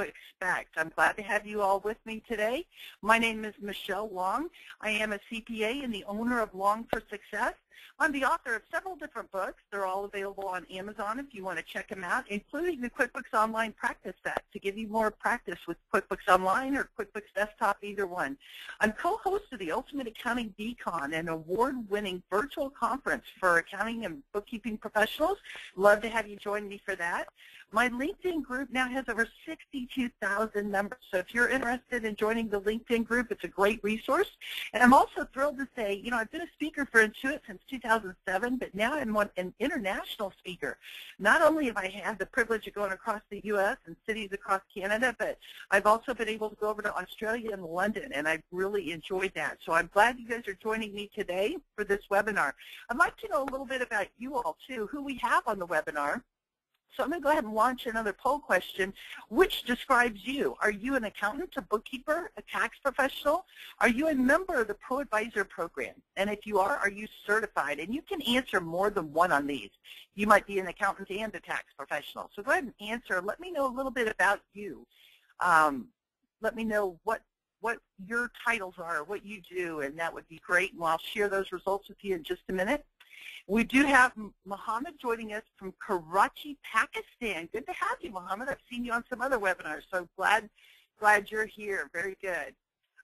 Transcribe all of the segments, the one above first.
expect. I'm glad to have you all with me today. My name is Michelle Long. I am a CPA and the owner of Long for Success. I'm the author of several different books. They're all available on Amazon if you want to check them out, including the QuickBooks Online practice set to give you more practice with QuickBooks Online or QuickBooks Desktop, either one. I'm co-host of the Ultimate Accounting Decon, an award-winning virtual conference for accounting and bookkeeping professionals. Love to have you join me for that. My LinkedIn group now has over 62,000 members, so if you're interested in joining the LinkedIn group, it's a great resource. And I'm also thrilled to say, you know, I've been a speaker for Intuit since 2007, but now I'm an international speaker. Not only have I had the privilege of going across the U.S. and cities across Canada, but I've also been able to go over to Australia and London, and I've really enjoyed that. So I'm glad you guys are joining me today for this webinar. I'd like to know a little bit about you all, too, who we have on the webinar. So I'm going to go ahead and launch another poll question. Which describes you? Are you an accountant, a bookkeeper, a tax professional? Are you a member of the Pro Advisor program? And if you are you certified? And you can answer more than one on these. You might be an accountant and a tax professional. So go ahead and answer. Let me know a little bit about you. Let me know what your titles are, what you do, and that would be great. And I'll share those results with you in just a minute. We do have Mohammed joining us from Karachi, Pakistan. Good to have you, Mohammed. I've seen you on some other webinars, so glad you're here. Very good.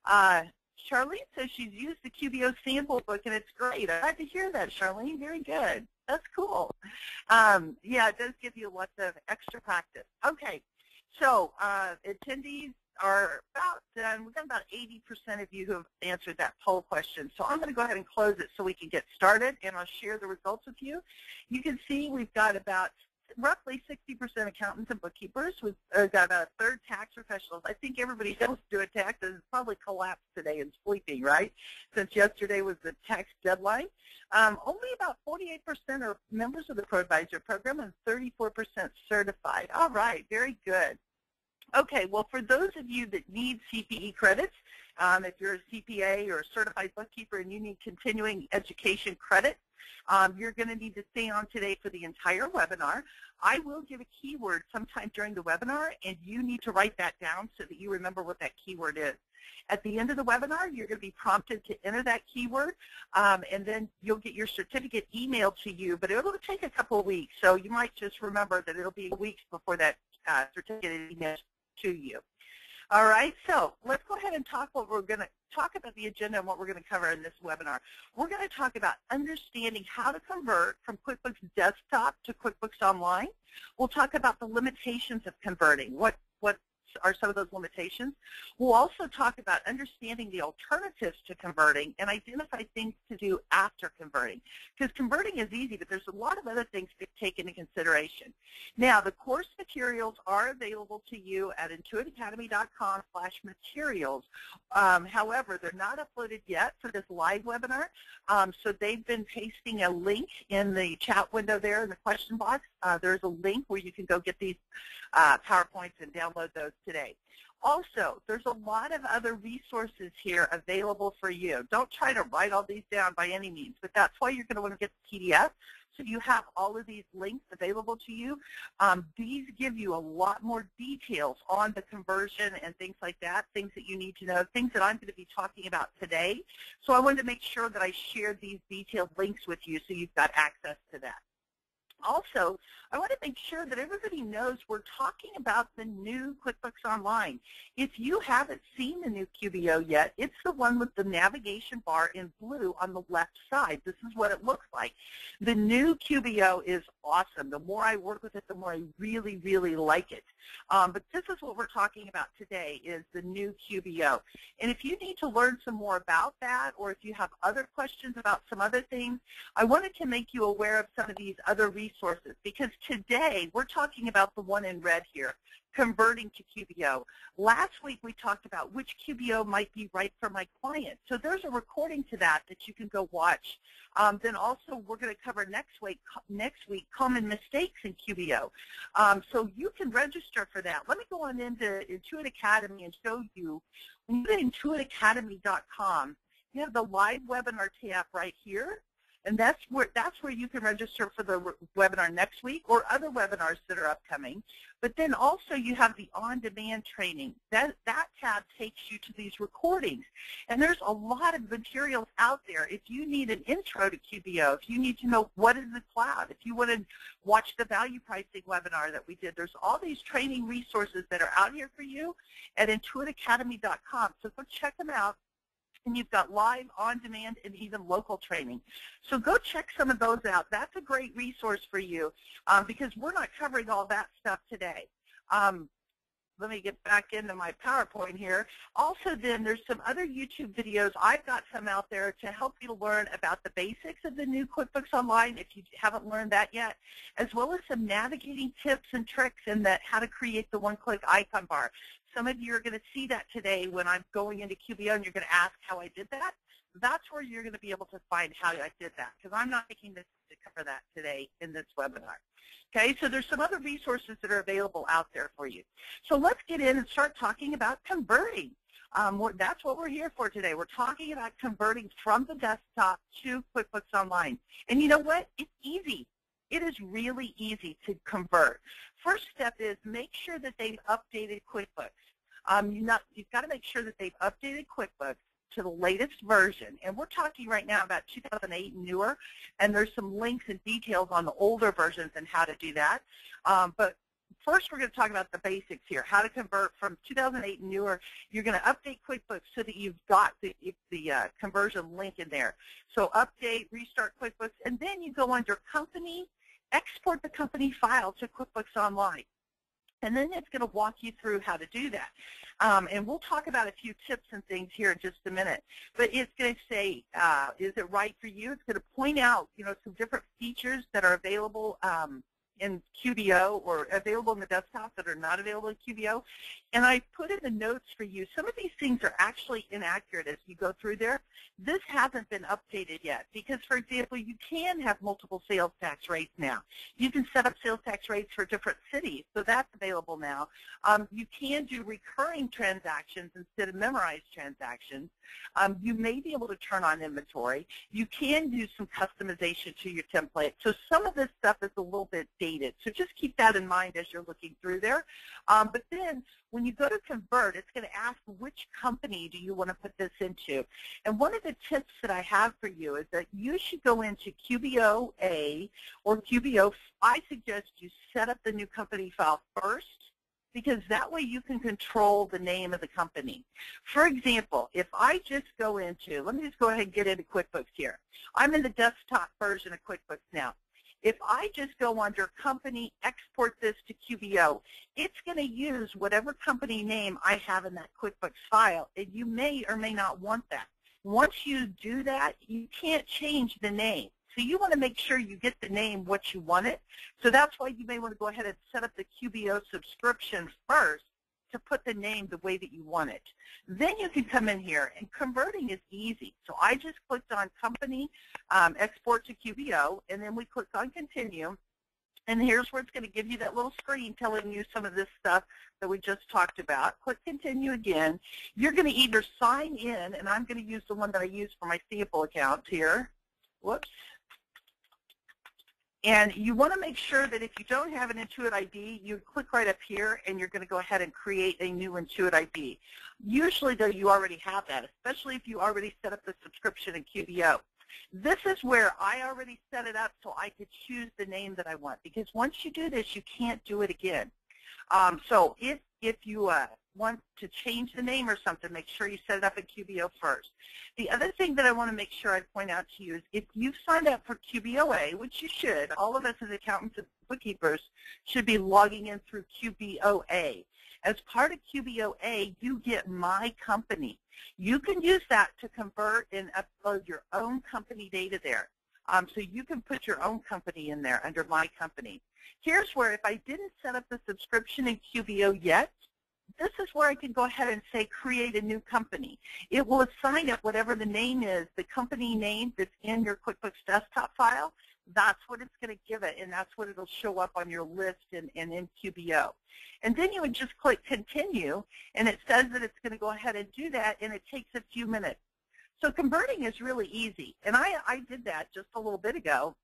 Charlene says she's used the QBO sample book, and it's great. I'm glad to hear that, Charlene. Very good. That's cool. Yeah, it does give you lots of extra practice. Okay, so attendees are about done. We've got about 80% of you who have answered that poll question. So I'm going to go ahead and close it so we can get started, and I'll share the results with you. You can see we've got about roughly 60% accountants and bookkeepers. We've got about a third tax professionals. I think everybody else doing taxes has probably collapsed today and sleeping, right? Since yesterday was the tax deadline. Only about 48% are members of the Pro Advisor program and 34% certified. All right, very good. Okay, well, for those of you that need CPE credits, if you're a CPA or a certified bookkeeper and you need continuing education credit, you're going to need to stay on today for the entire webinar. I will give a keyword sometime during the webinar, and you need to write that down so that you remember what that keyword is. At the end of the webinar, you're going to be prompted to enter that keyword, and then you'll get your certificate emailed to you, but it'll take a couple of weeks, so you might just remember that it'll be weeks before that certificate is emailed to you. All right, so let's go ahead and talk about the agenda and what we're going to cover in this webinar. We're going to talk about understanding how to convert from QuickBooks Desktop to QuickBooks Online. We'll talk about the limitations of converting. What are some of those limitations? We'll also talk about understanding the alternatives to converting and identify things to do after converting. Because converting is easy, but there's a lot of other things to take into consideration. Now, the course materials are available to you at intuitacademy.com/materials. However, they're not uploaded yet for this live webinar, so they've been pasting a link in the chat window there in the question box. There's a link where you can go get these PowerPoints and download those today. Also, there's a lot of other resources here available for you. Don't try to write all these down by any means, but that's why you're going to want to get the PDF. So you have all of these links available to you. These give you a lot more details on the conversion and things like that, things that you need to know, things that I'm going to be talking about today. So I wanted to make sure that I shared these detailed links with you so you've got access to that. Also, I want to make sure that everybody knows we're talking about the new QuickBooks Online. If you haven't seen the new QBO yet, it's the one with the navigation bar in blue on the left side. This is what it looks like. The new QBO is awesome. The more I work with it, the more I really, really like it. But this is what we're talking about today, is the new QBO. And if you need to learn some more about that, or if you have other questions about some other things, I wanted to make you aware of some of these other resources, because today we're talking about the one in red here, converting to QBO. Last week we talked about which QBO might be right for my client. So there's a recording to that you can go watch. Then also we're going to cover next week common mistakes in QBO. So you can register for that. Let me go on into Intuit Academy and show you. When you go to intuitacademy.com, you have the live webinar tab right here. And that's where you can register for the webinar next week or other webinars that are upcoming. But then also you have the on-demand training. That tab takes you to these recordings. And there's a lot of materials out there. If you need an intro to QBO, if you need to know what is the cloud, if you want to watch the value pricing webinar that we did, there's all these training resources that are out here for you at intuitacademy.com. So go check them out. And you've got live, on-demand, and even local training. So go check some of those out. That's a great resource for you because we're not covering all that stuff today. Let me get back into my PowerPoint here. Also then, there's some other YouTube videos. I've got some out there to help you learn about the basics of the new QuickBooks Online if you haven't learned that yet, as well as some navigating tips and tricks and how to create the one-click icon bar. Some of you are going to see that today when I'm going into QBO and you're going to ask how I did that. That's where you're going to be able to find how I did that because I'm not taking this to cover that today in this webinar. Okay, so there's some other resources that are available out there for you. So let's get in and start talking about converting. That's what we're here for today. We're talking about converting from the desktop to QuickBooks Online. And you know what? It's easy. It is really easy to convert. First step is make sure that they've updated QuickBooks. You've got to make sure that they've updated QuickBooks to the latest version. And we're talking right now about 2008 and newer, and there's some links and details on the older versions and how to do that. But first we're going to talk about the basics here, how to convert from 2008 and newer. You're going to update QuickBooks so that you've got the conversion link in there. So update, restart QuickBooks, and then you go under Company, export the company file to QuickBooks Online. And then it's going to walk you through how to do that. And we'll talk about a few tips and things here in just a minute. But it's going to say, is it right for you? It's going to point out, some different features that are available in QBO or available in the desktop that are not available in QBO. And I put in the notes for you. Some of these things are actually inaccurate as you go through there. This hasn't been updated yet because, for example, you can have multiple sales tax rates now. You can set up sales tax rates for different cities, so that's available now. You can do recurring transactions instead of memorized transactions. You may be able to turn on inventory. You can do some customization to your template. So some of this stuff is a little bit dated. So just keep that in mind as you're looking through there. But then when you go to convert, it's going to ask which company do you want to put this into. And one of the tips that I have for you is that you should go into QBO A or QBO. I suggest you set up the new company file first, because that way you can control the name of the company. For example, if I just go into, let me just go ahead and get into QuickBooks here. I'm in the desktop version of QuickBooks now. If I just go under Company, export this to QBO, it's going to use whatever company name I have in that QuickBooks file, and you may or may not want that. Once you do that, you can't change the name. So you want to make sure you get the name what you want it. So that's why you may want to go ahead and set up the QBO subscription first to put the name the way that you want it. Then you can come in here, and converting is easy. So I just clicked on Company, Export to QBO, and then we clicked on Continue. And here's where it's going to give you that little screen telling you some of this stuff that we just talked about. Click Continue again. You're going to either sign in, and I'm going to use the one that I use for my sample account here. Whoops. And you want to make sure that if you don't have an Intuit ID, you click right up here, and you're going to go ahead and create a new Intuit ID. Usually, though, you already have that, especially if you already set up the subscription in QBO. This is where I already set it up so I could choose the name that I want, because once you do this, you can't do it again. So if you want to change the name or something, make sure you set it up in QBO first. The other thing that I want to make sure I point out to you is if you've signed up for QBOA, which you should, all of us as accountants and bookkeepers should be logging in through QBOA. As part of QBOA, you get My Company. You can use that to convert and upload your own company data there. So you can put your own company in there under My Company. Here's where if I didn't set up the subscription in QBO yet, this is where I can go ahead and say create a new company. It will assign it whatever the name is, the company name that's in your QuickBooks desktop file. That's what it's going to give it, and that's what it'll show up on your list and in QBO. And then you would just click Continue, and it says that it's going to go ahead and do that, and it takes a few minutes. So converting is really easy, and I did that just a little bit ago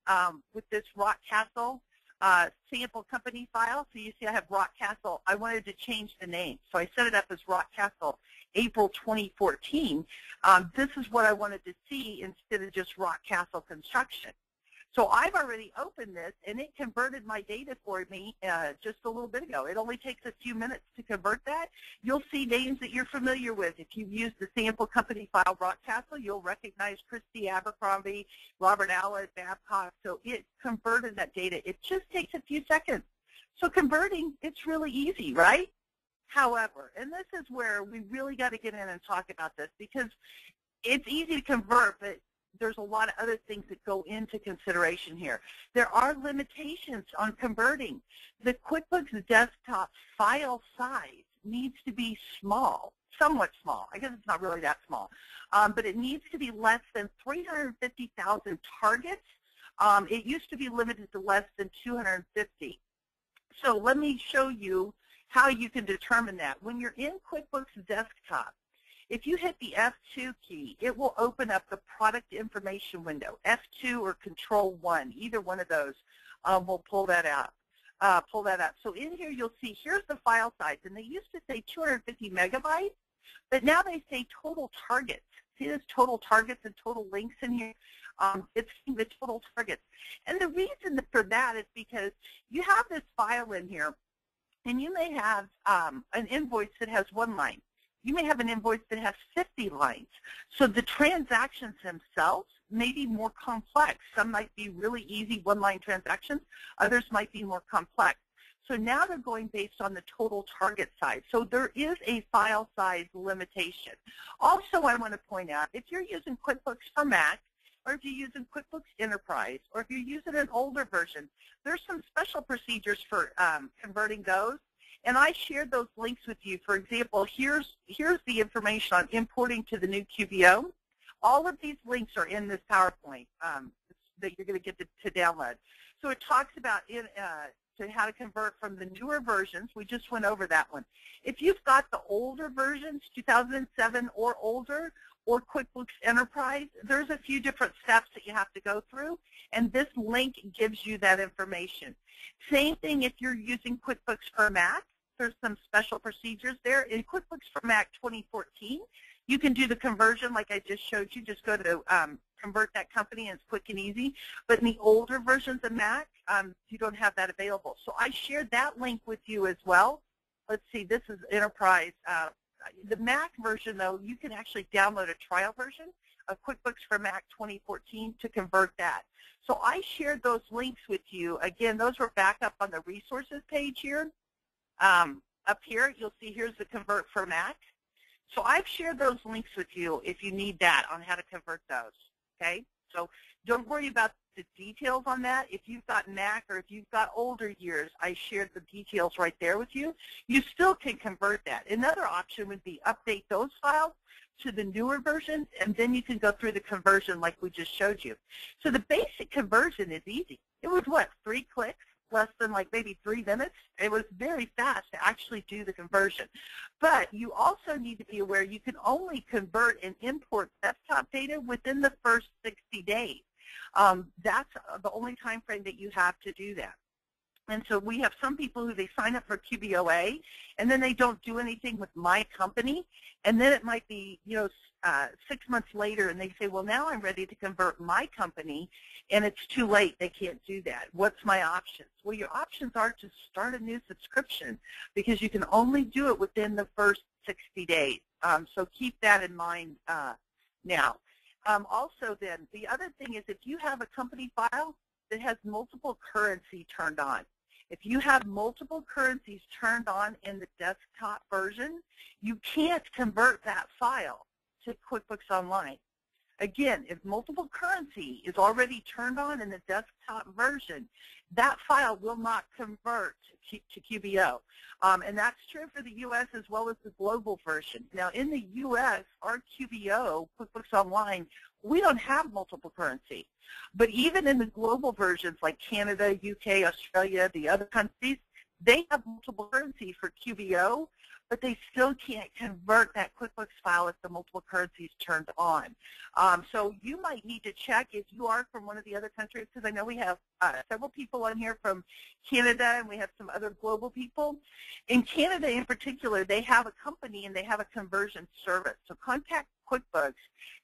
with this Rock Castle sample company file. So you see I have Rock Castle. I wanted to change the name, so I set it up as Rock Castle April 2014. This is what I wanted to see instead of just Rock Castle Construction. So I've already opened this, and it converted my data for me just a little bit ago. It only takes a few minutes to convert that. You'll see names that you're familiar with. If you've used the sample company file Rock Castle, you'll recognize Christie Abercrombie, Robert Allen, Babcock. So it converted that data. It just takes a few seconds. So converting, it's really easy, right? However, and this is where we really got to get in and talk about this, because it's easy to convert, but there's a lot of other things that go into consideration here. There are limitations on converting. The QuickBooks desktop file size needs to be small, somewhat small. I guess it's not really that small, but it needs to be less than 350,000 targets. It used to be limited to less than 250. So let me show you how you can determine that. When you're in QuickBooks Desktop, if you hit the F2 key, it will open up the product information window. F2 or Control 1, either one of those will pull that up. So in here you'll see here's the file size, and they used to say 250 megabytes, but now they say total targets. See this total targets and total links in here? It's the total targets. And the reason for that is because you have this file in here, and you may have an invoice that has 1 line. You may have an invoice that has 50 lines. So the transactions themselves may be more complex. Some might be really easy 1-line transactions. Others might be more complex. So now they're going based on the total target size. So there is a file size limitation. Also, I want to point out, if you're using QuickBooks for Mac, or if you're using QuickBooks Enterprise, or if you're using an older version, there's some special procedures for converting those. And I shared those links with you. For example, here's the information on importing to the new QBO. All of these links are in this PowerPoint that you're going to get to download. So it talks about how to convert from the newer versions. We just went over that one. If you've got the older versions, 2007 or older, or QuickBooks Enterprise, there's a few different steps that you have to go through, and this link gives you that information. Same thing if you're using QuickBooks for Mac. There's some special procedures there. In QuickBooks for Mac 2014, you can do the conversion like I just showed you. Just go to convert that company, and it's quick and easy. But in the older versions of Mac, you don't have that available. So I shared that link with you as well. Let's see, this is Enterprise. The Mac version, though, you can actually download a trial version of QuickBooks for Mac 2014 to convert that. So I shared those links with you. Again, those were back up on the resources page here. Up here, you'll see here's the convert for Mac. So I've shared those links with you if you need that on how to convert those, okay? So don't worry about the details on that. If you've got Mac or if you've got older years, I shared the details right there with you. You still can convert that. Another option would be update those files to the newer versions, and then you can go through the conversion like we just showed you. So the basic conversion is easy. It was, what, 3 clicks? Less than like maybe 3 minutes. It was very fast to actually do the conversion. But you also need to be aware you can only convert and import desktop data within the first 60 days. That's the only time frame that you have to do that. And so we have some people who they sign up for QBOA, and then they don't do anything with my company, and then it might be 6 months later, and they say, well, now I'm ready to convert my company, and it's too late. They can't do that. What's my options? Well, your options are to start a new subscription, because you can only do it within the first 60 days. So keep that in mind now. Also then, the other thing is if you have a company file that has multiple currency turned on, if you have multiple currencies turned on in the desktop version, you can't convert that file to QuickBooks Online. Again, if multiple currency is already turned on in the desktop version, that file will not convert to QBO. And that's true for the U.S. as well as the global version. Now, in the U.S., our QBO, QuickBooks Online, we don't have multiple currency. But even in the global versions like Canada, UK, Australia, the other countries, They have multiple currency for QBO, but they still can't convert that QuickBooks file if the multiple currencies turned on. So you might need to check if you are from one of the other countries, because I know we have several people on here from Canada, and we have some other global people. In Canada in particular, they have a company and they have a conversion service. So contact QuickBooks,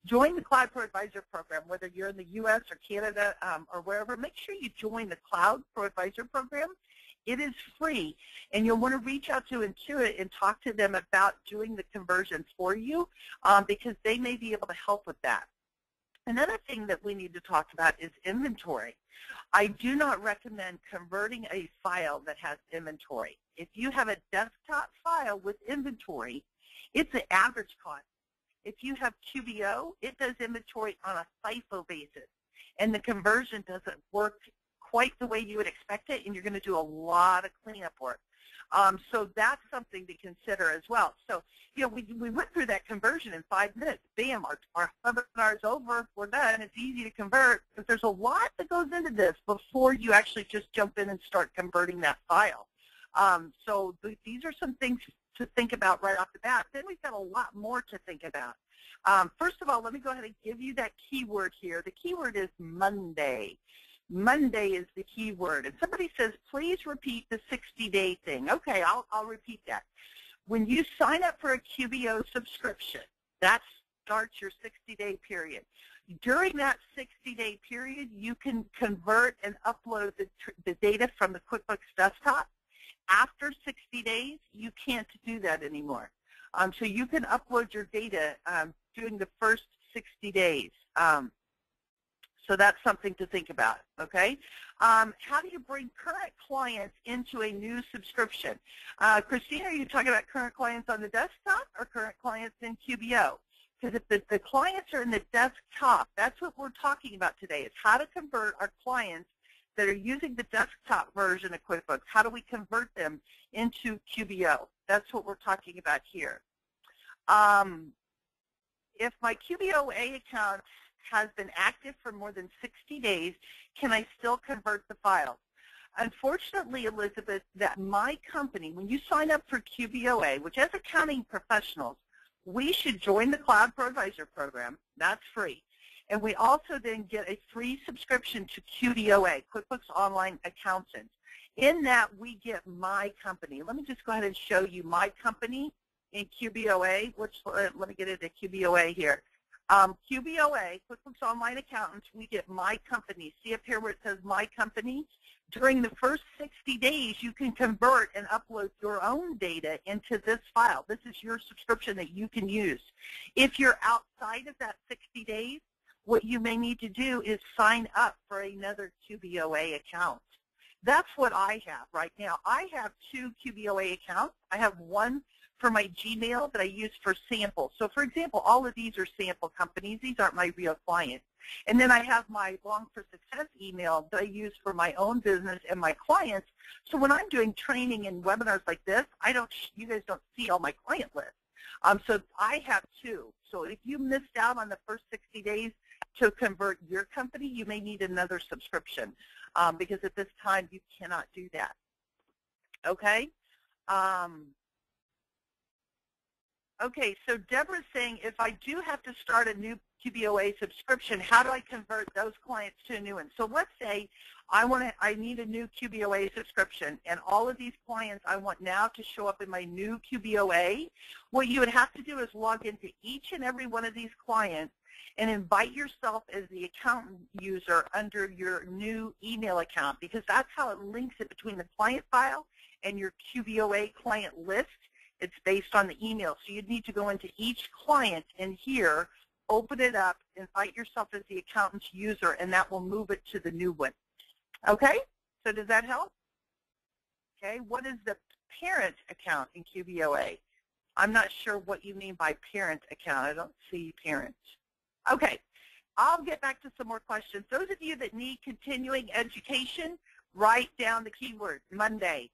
join the Cloud Pro Advisor program, whether you're in the U.S. or Canada or wherever. Make sure you join the Cloud Pro Advisor program. It is free, and you'll want to reach out to Intuit and talk to them about doing the conversions for you because they may be able to help with that. Another thing that we need to talk about is inventory. I do not recommend converting a file that has inventory. If you have a desktop file with inventory, it's an average cost. If you have QBO, it does inventory on a FIFO basis, and the conversion doesn't work quite the way you would expect it, and you're going to do a lot of cleanup work. So that's something to consider as well. So, you know, we went through that conversion in 5 minutes. Bam, our webinar is over. We're done. It's easy to convert, but there's a lot that goes into this before you actually just jump in and start converting that file. So these are some things to think about right off the bat. Then we've got a lot more to think about. First of all, let me go ahead and give you that keyword here. The keyword is Monday. Monday is the key word. And somebody says, please repeat the 60-day thing. Okay, I'll repeat that. When you sign up for a QBO subscription, that starts your 60-day period. During that 60-day period, you can convert and upload the data from the QuickBooks desktop. After 60 days, you can't do that anymore. So you can upload your data during the first 60 days. So that's something to think about, okay? How do you bring current clients into a new subscription? Christina, are you talking about current clients on the desktop or current clients in QBO? Because if the clients are in the desktop, that's what we're talking about today, is how to convert our clients that are using the desktop version of QuickBooks. How do we convert them into QBO? That's what we're talking about here. If my QBOA account has been active for more than 60 days, can I still convert the files? Unfortunately, Elizabeth, that my company, when you sign up for QBOA, which as accounting professionals, we should join the Cloud Pro Advisor program. That's free. And we also then get a free subscription to QBOA, QuickBooks Online Accountant. In that, we get my company. Let me just go ahead and show you my company in QBOA. Let me get into QBOA here. QBOA, QuickBooks Online Accountants, we get my company. See up here where it says my company? During the first 60 days, you can convert and upload your own data into this file. This is your subscription that you can use. If you're outside of that 60 days, what you may need to do is sign up for another QBOA account. That's what I have right now. I have 2 QBOA accounts. I have one for my Gmail that I use for samples. So for example, all of these are sample companies. These aren't my real clients. And then I have my Long for Success email that I use for my own business and my clients. So when I'm doing training and webinars like this, you guys don't see all my client lists. So I have 2. So if you missed out on the first 60 days to convert your company, you may need another subscription because at this time you cannot do that. Okay? Okay, so Deborah's saying, if I do have to start a new QBOA subscription, how do I convert those clients to a new one? So let's say I need a new QBOA subscription, and all of these clients I want now to show up in my new QBOA. What you would have to do is log into each and every one of these clients and invite yourself as the accountant user under your new email account, because that's how it links it between the client file and your QBOA client list. It's based on the email. So you'd need to go into each client in here, open it up, invite yourself as the accountant's user, and that will move it to the new one. Okay? So does that help? Okay. What is the parent account in QBOA? I'm not sure what you mean by parent account. I don't see parent. Okay. I'll get back to some more questions. Those of you that need continuing education, write down the keyword, Monday.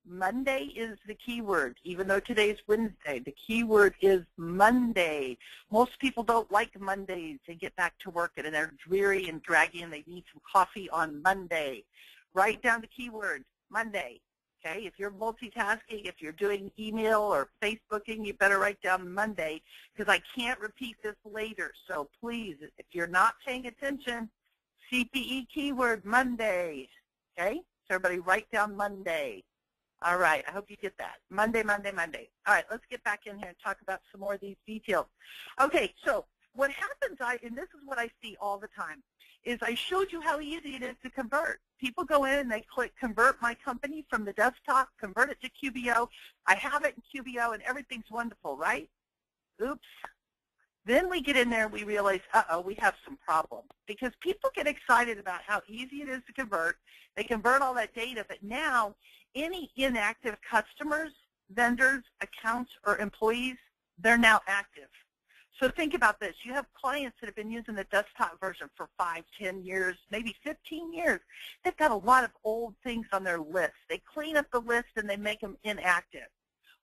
Monday is the keyword, even though today's Wednesday. The keyword is Monday. Most people don't like Mondays. They get back to work and they're dreary and draggy and they need some coffee on Monday. Write down the keyword, Monday. Okay, if you're multitasking, if you're doing email or Facebooking, you better write down Monday because I can't repeat this later. So please, if you're not paying attention, CPE keyword Monday. Okay, so everybody write down Monday. All right, I hope you get that. Monday, Monday, Monday. All right, let's get back in here and talk about some more of these details. Okay, so what happens, and this is what I see all the time, is I showed you how easy it is to convert. People go in and they click convert my company from the desktop, convert it to QBO. I have it in QBO and everything's wonderful, right? Oops. Then we get in there and we realize, uh-oh, we have some problems. Because people get excited about how easy it is to convert. They convert all that data, but now any inactive customers, vendors, accounts, or employees, they're now active. So think about this. You have clients that have been using the desktop version for 5, 10 years, maybe 15 years. They've got a lot of old things on their list. They clean up the list and they make them inactive.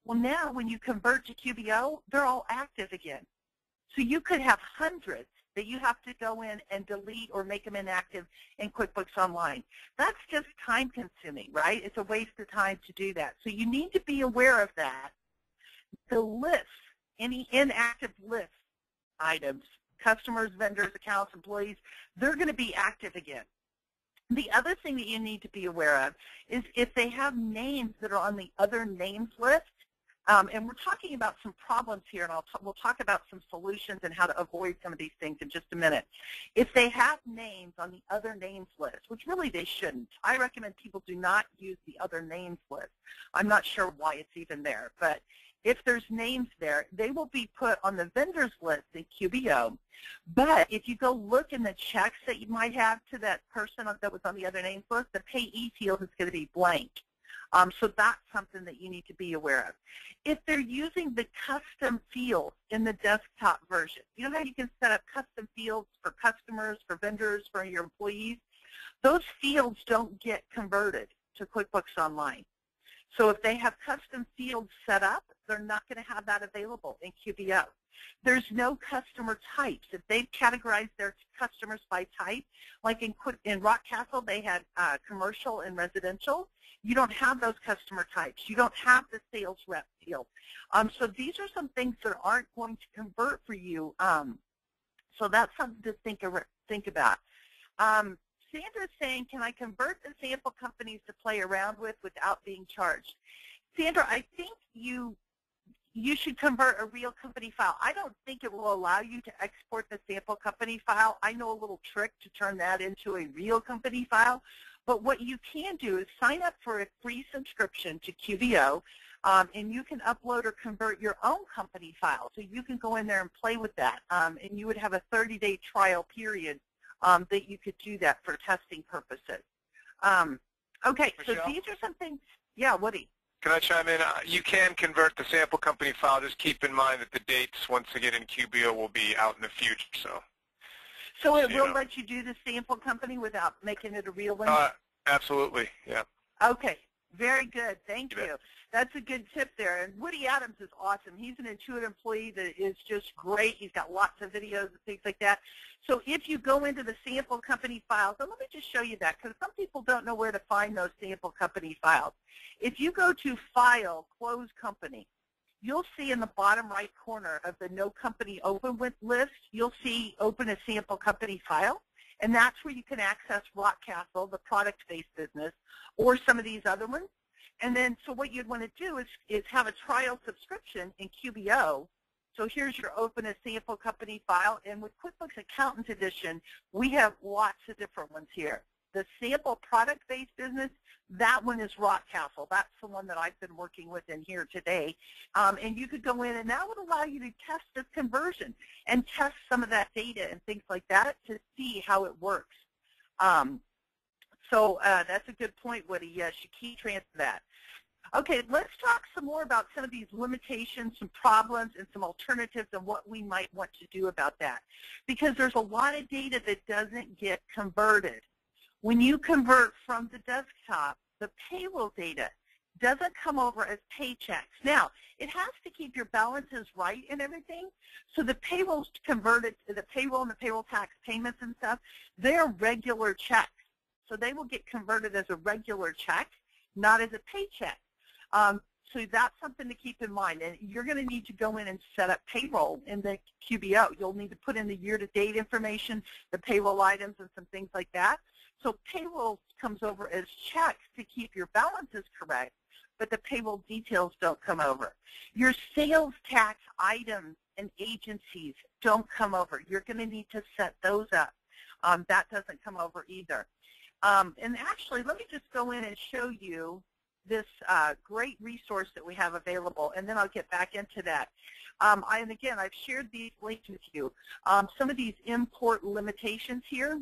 Well, now when you convert to QBO, they're all active again. So you could have hundreds that you have to go in and delete or make them inactive in QuickBooks Online. That's just time consuming, right? It's a waste of time to do that. So you need to be aware of that. The list, any inactive list items, customers, vendors, accounts, employees, they're going to be active again. The other thing that you need to be aware of is if they have names that are on the other names list, and we're talking about some problems here, and we'll talk about some solutions and how to avoid some of these things in just a minute. If they have names on the other names list, which really they shouldn't, I recommend people do not use the other names list. I'm not sure why it's even there, but if there's names there, they will be put on the vendors list in QBO. But if you go look in the checks that you might have to that person that was on the other names list, the payee field is going to be blank. So that's something that you need to be aware of. If they're using the custom fields in the desktop version, you know how you can set up custom fields for customers, for vendors, for your employees? Those fields don't get converted to QuickBooks Online. So if they have custom fields set up, they're not going to have that available in QBO. There's no customer types. If they've categorized their customers by type, like in Rockcastle, they had commercial and residential. You don't have those customer types. You don't have the sales rep field. So these are some things that aren't going to convert for you. So that's something to think about. Sandra's saying, can I convert the sample companies to play around with without being charged? Sandra, I think you should convert a real company file. I don't think it will allow you to export the sample company file. I know a little trick to turn that into a real company file. But what you can do is sign up for a free subscription to QBO, and you can upload or convert your own company file. So you can go in there and play with that, and you would have a 30-day trial period that you could do that for testing purposes. Okay, Michelle? So these are some things. Yeah, Woody. Can I chime in? You can convert the sample company file. Just keep in mind that the dates, once again, in QBO will be out in the future. So it will let you do the sample company without making it a real one? Absolutely, yeah. Okay, very good. Thank you. That's a good tip there. And Woody Adams is awesome. He's an Intuit employee that is just great. He's got lots of videos and things like that. So if you go into the sample company files, and let me just show you that because some people don't know where to find those sample company files. If you go to File, Close Company, you'll see in the bottom right corner of the No Company Open With list, you'll see Open a Sample Company File. And that's where you can access Rockcastle, the product-based business, or some of these other ones. And then, so what you'd want to do is have a trial subscription in QBO. So here's your Open a Sample Company file. And with QuickBooks Accountant Edition, we have lots of different ones here. The sample product-based business, that one is Rockcastle. That's the one that I've been working with in here today. And you could go in, and that would allow you to test this conversion and test some of that data and things like that to see how it works. So that's a good point, Woody. Yes, you key transfer that. Okay, let's talk some more about some of these limitations, some problems, and some alternatives and what we might want to do about that. Because there's a lot of data that doesn't get converted. When you convert from the desktop, the payroll data doesn't come over as paychecks. Now, it has to keep your balances right and everything, so the payroll's converted, the payroll and the payroll tax payments and stuff, they're regular checks. So they will get converted as a regular check, not as a paycheck. So that's something to keep in mind. And you're going to need to go in and set up payroll in the QBO. You'll need to put in the year-to-date information, the payroll items, and some things like that. So payroll comes over as checks to keep your balances correct, but the payroll details don't come over. Your sales tax items and agencies don't come over. You're going to need to set those up. That doesn't come over either. And actually, let me just go in and show you this great resource that we have available, and then I'll get back into that. And again, I've shared these links with you. Some of these import limitations here,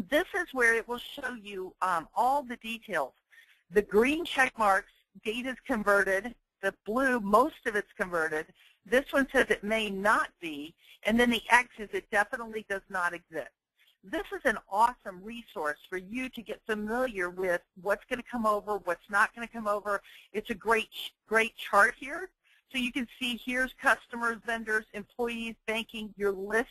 this is where it will show you all the details. The green check marks, date is converted. The blue, most of it's converted. This one says it may not be, and then the X is it definitely does not exist. This is an awesome resource for you to get familiar with what's going to come over, what's not going to come over. It's a great chart here. So you can see here's customers, vendors, employees, banking, your list.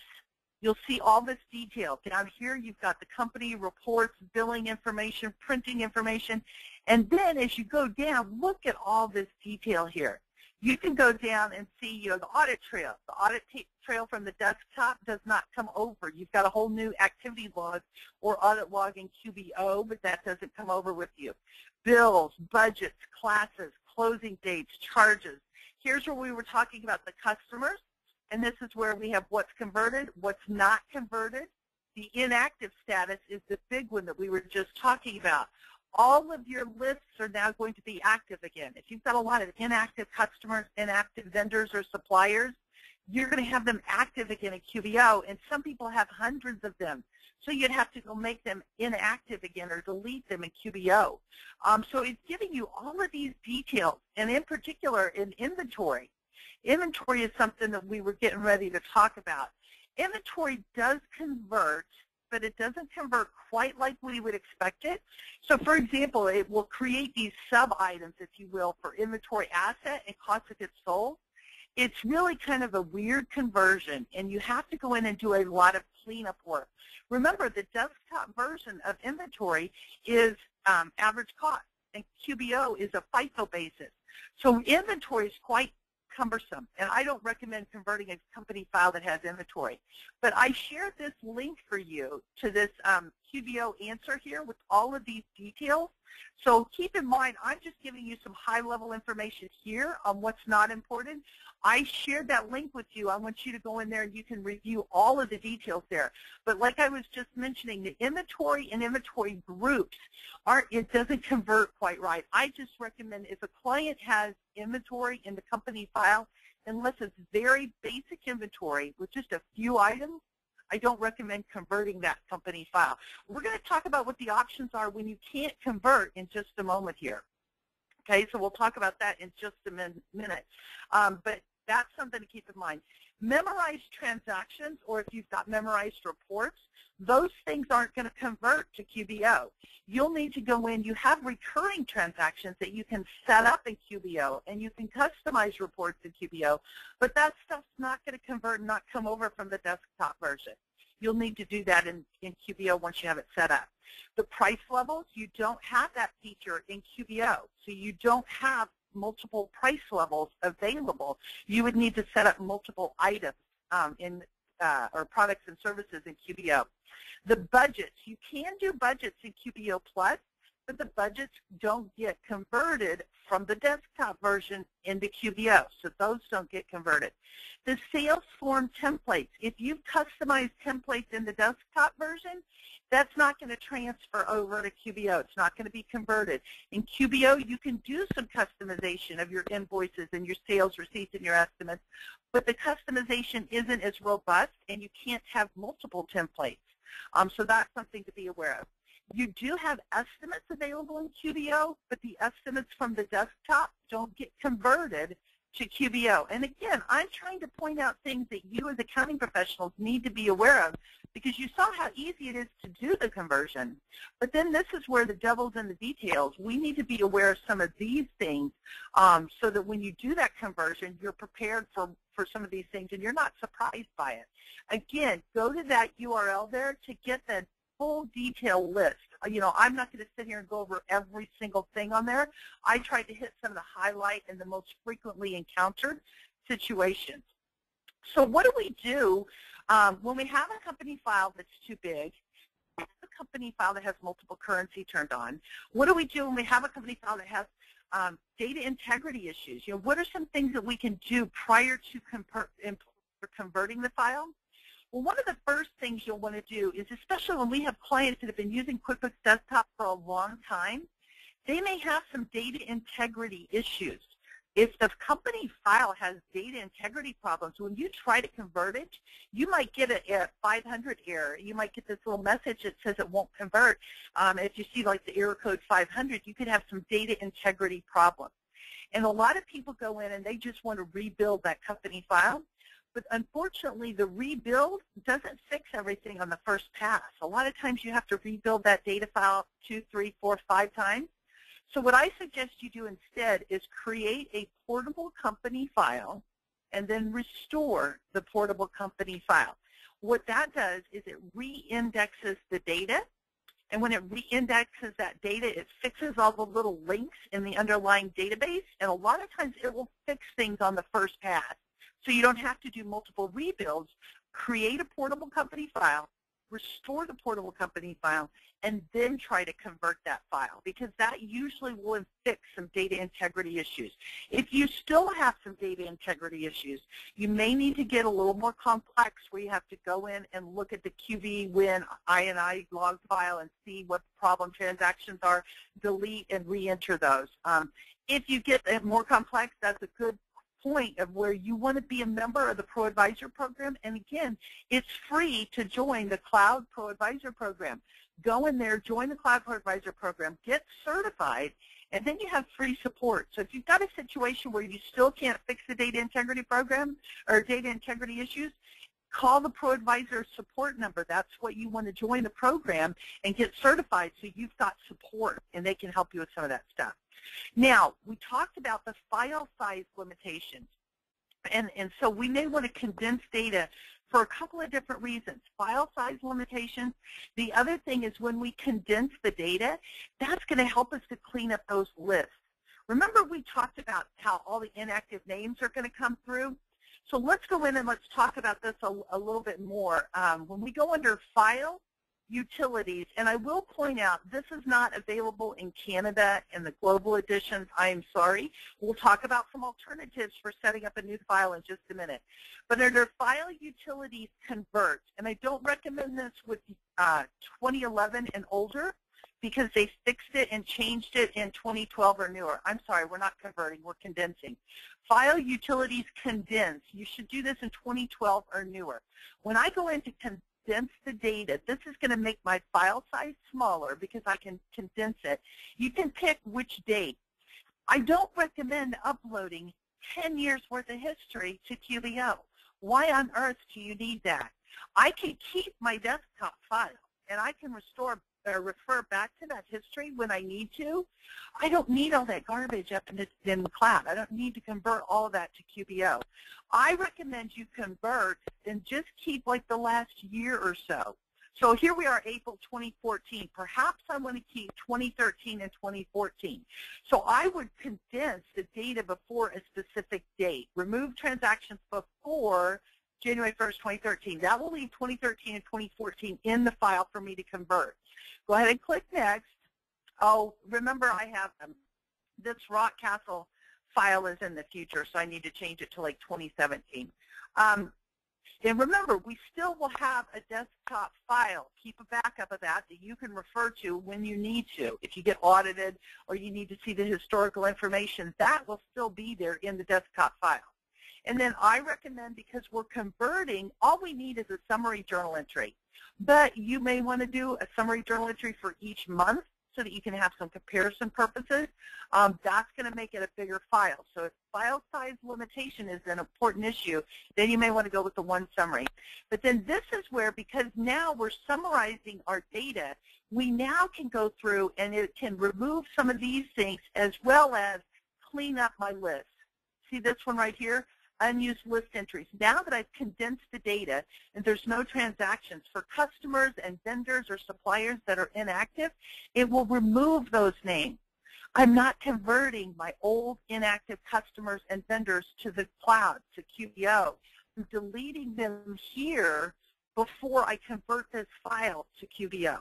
You'll see all this detail. Down here you've got the company reports, billing information, printing information. And then as you go down, look at all this detail here. You can go down and see, the audit trail. The audit trail from the desktop does not come over. You've got a whole new activity log or audit log in QBO, but that doesn't come over with you. Bills, budgets, classes, closing dates, charges. Here's where we were talking about the customers, and this is where we have what's converted, what's not converted. The inactive status is the big one that we were just talking about. All of your lists are now going to be active again. If you've got a lot of inactive customers, inactive vendors or suppliers, you're going to have them active again in QBO, and some people have hundreds of them. So you'd have to go make them inactive again or delete them in QBO. So it's giving you all of these details, and in particular in inventory. Inventory is something that we were getting ready to talk about. Inventory does convert, but it doesn't convert quite like we would expect it. So for example, it will create these sub-items, if you will, for inventory asset and cost of goods sold. It's really kind of a weird conversion, and you have to go in and do a lot of cleanup work. Remember, the desktop version of inventory is average cost, and QBO is a FIFO basis. So inventory is quite cumbersome, and I don't recommend converting a company file that has inventory. But I shared this link for you to this QBO answer here with all of these details. So keep in mind, I'm just giving you some high-level information here on what's not important. I shared that link with you. I want you to go in there and you can review all of the details there. But like I was just mentioning, the inventory and inventory groups, it doesn't convert quite right. I just recommend if a client has inventory in the company file, unless it's very basic inventory with just a few items, I don't recommend converting that company file. We're going to talk about what the options are when you can't convert in just a moment here. Okay, so we'll talk about that in just a minute. But that's something to keep in mind. Memorized transactions, or if you've got memorized reports, those things aren't going to convert to QBO. You'll need to go in. You have recurring transactions that you can set up in QBO, and you can customize reports in QBO, but that stuff's not going to convert and not come over from the desktop version. You'll need to do that in QBO once you have it set up. The price levels, you don't have that feature in QBO, so you don't have multiple price levels available. You would need to set up multiple items or products and services in QBO. The budgets, you can do budgets in QBO Plus, but the budgets don't get converted from the desktop version into QBO, so those don't get converted. The sales form templates, if you've customized templates in the desktop version, that's not going to transfer over to QBO. It's not going to be converted. In QBO, you can do some customization of your invoices and your sales receipts and your estimates, but the customization isn't as robust, and you can't have multiple templates. So that's something to be aware of. You do have estimates available in QBO, but the estimates from the desktop don't get converted to QBO. And again, I'm trying to point out things that you as accounting professionals need to be aware of, because you saw how easy it is to do the conversion. But then this is where the devil's in the details. We need to be aware of some of these things so that when you do that conversion, you're prepared for some of these things and you're not surprised by it. Again, go to that URL there to get the full detail list I'm not going to sit here and go over every single thing on there. I tried to hit some of the highlight and the most frequently encountered situations. So what do we do when we have a company file that's too big, a company file that has multiple currency turned on? What do we do when we have a company file that has data integrity issues? What are some things that we can do prior to converting the file? Well, one of the first things you'll want to do is, especially when we have clients that have been using QuickBooks Desktop for a long time, they may have some data integrity issues. If the company file has data integrity problems, when you try to convert it, you might get a 500 error. You might get this little message that says it won't convert. If you see like the error code 500, you could have some data integrity problems. And a lot of people go in and they just want to rebuild that company file. But unfortunately, the rebuild doesn't fix everything on the first pass. A lot of times you have to rebuild that data file 2, 3, 4, 5 times. So what I suggest you do instead is create a portable company file and then restore the portable company file. What that does is it re-indexes the data, and when it re-indexes that data, it fixes all the little links in the underlying database, and a lot of times it will fix things on the first pass. So you don't have to do multiple rebuilds. Create a portable company file, restore the portable company file, and then try to convert that file, because that usually will fix some data integrity issues. If you still have some data integrity issues, you may need to get a little more complex where you have to go in and look at the QV win INI log file and see what the problem transactions are, delete and re-enter those. If you get more complex, that's a good point of where you want to be a member of the Pro Advisor program. And again, it's free to join the Cloud Pro Advisor program. Go in there, join the Cloud Pro Advisor program, get certified, and then you have free support. So if you've got a situation where you still can't fix the data integrity program or data integrity issues, call the Pro Advisor support number. That's what you want to join the program and get certified, so you've got support and they can help you with some of that stuff. Now, we talked about the file size limitations, and so we may want to condense data for a couple of different reasons. File size limitations. The other thing is when we condense the data, that's going to help us to clean up those lists. Remember we talked about how all the inactive names are going to come through? So let's go in and let's talk about this a little bit more. When we go under File, Utilities, and I will point out this is not available in Canada in the global editions. I am sorry. We'll talk about some alternatives for setting up a new file in just a minute. But under File, Utilities, Convert, and I don't recommend this with 2011 and older because they fixed it and changed it in 2012 or newer. I'm sorry, we're not converting, we're condensing. File, Utilities, Condense. You should do this in 2012 or newer. When I go into condense the data, this is going to make my file size smaller because I can condense it. You can pick which date. I don't recommend uploading 10 years worth of history to QBO. Why on earth do you need that? I can keep my desktop file and I can restore or refer back to that history when I need to. I don't need all that garbage up in the cloud. I don't need to convert all of that to QBO. I recommend you convert and just keep like the last year or so. So here we are, April 2014. Perhaps I want to keep 2013 and 2014. So I would condense the data before a specific date. Remove transactions before January 1st, 2013. That will leave 2013 and 2014 in the file for me to convert. Go ahead and click Next. Oh, remember I have this Rock Castle file is in the future, so I need to change it to like 2017. And remember, we still will have a desktop file. Keep a backup of that you can refer to when you need to. If you get audited or you need to see the historical information, that will still be there in the desktop file. And then I recommend, because we're converting, all we need is a summary journal entry. But you may want to do a summary journal entry for each month so that you can have some comparison purposes. That's going to make it a bigger file. So if file size limitation is an important issue, then you may want to go with the one summary. But then this is where, because now we're summarizing our data, we now can go through and it can remove some of these things as well as clean up my list. See this one right here? unused list entries. Now that I've condensed the data and there's no transactions for customers and vendors or suppliers that are inactive, it will remove those names. I'm not converting my old inactive customers and vendors to the cloud, to QBO. I'm deleting them here before I convert this file to QBO.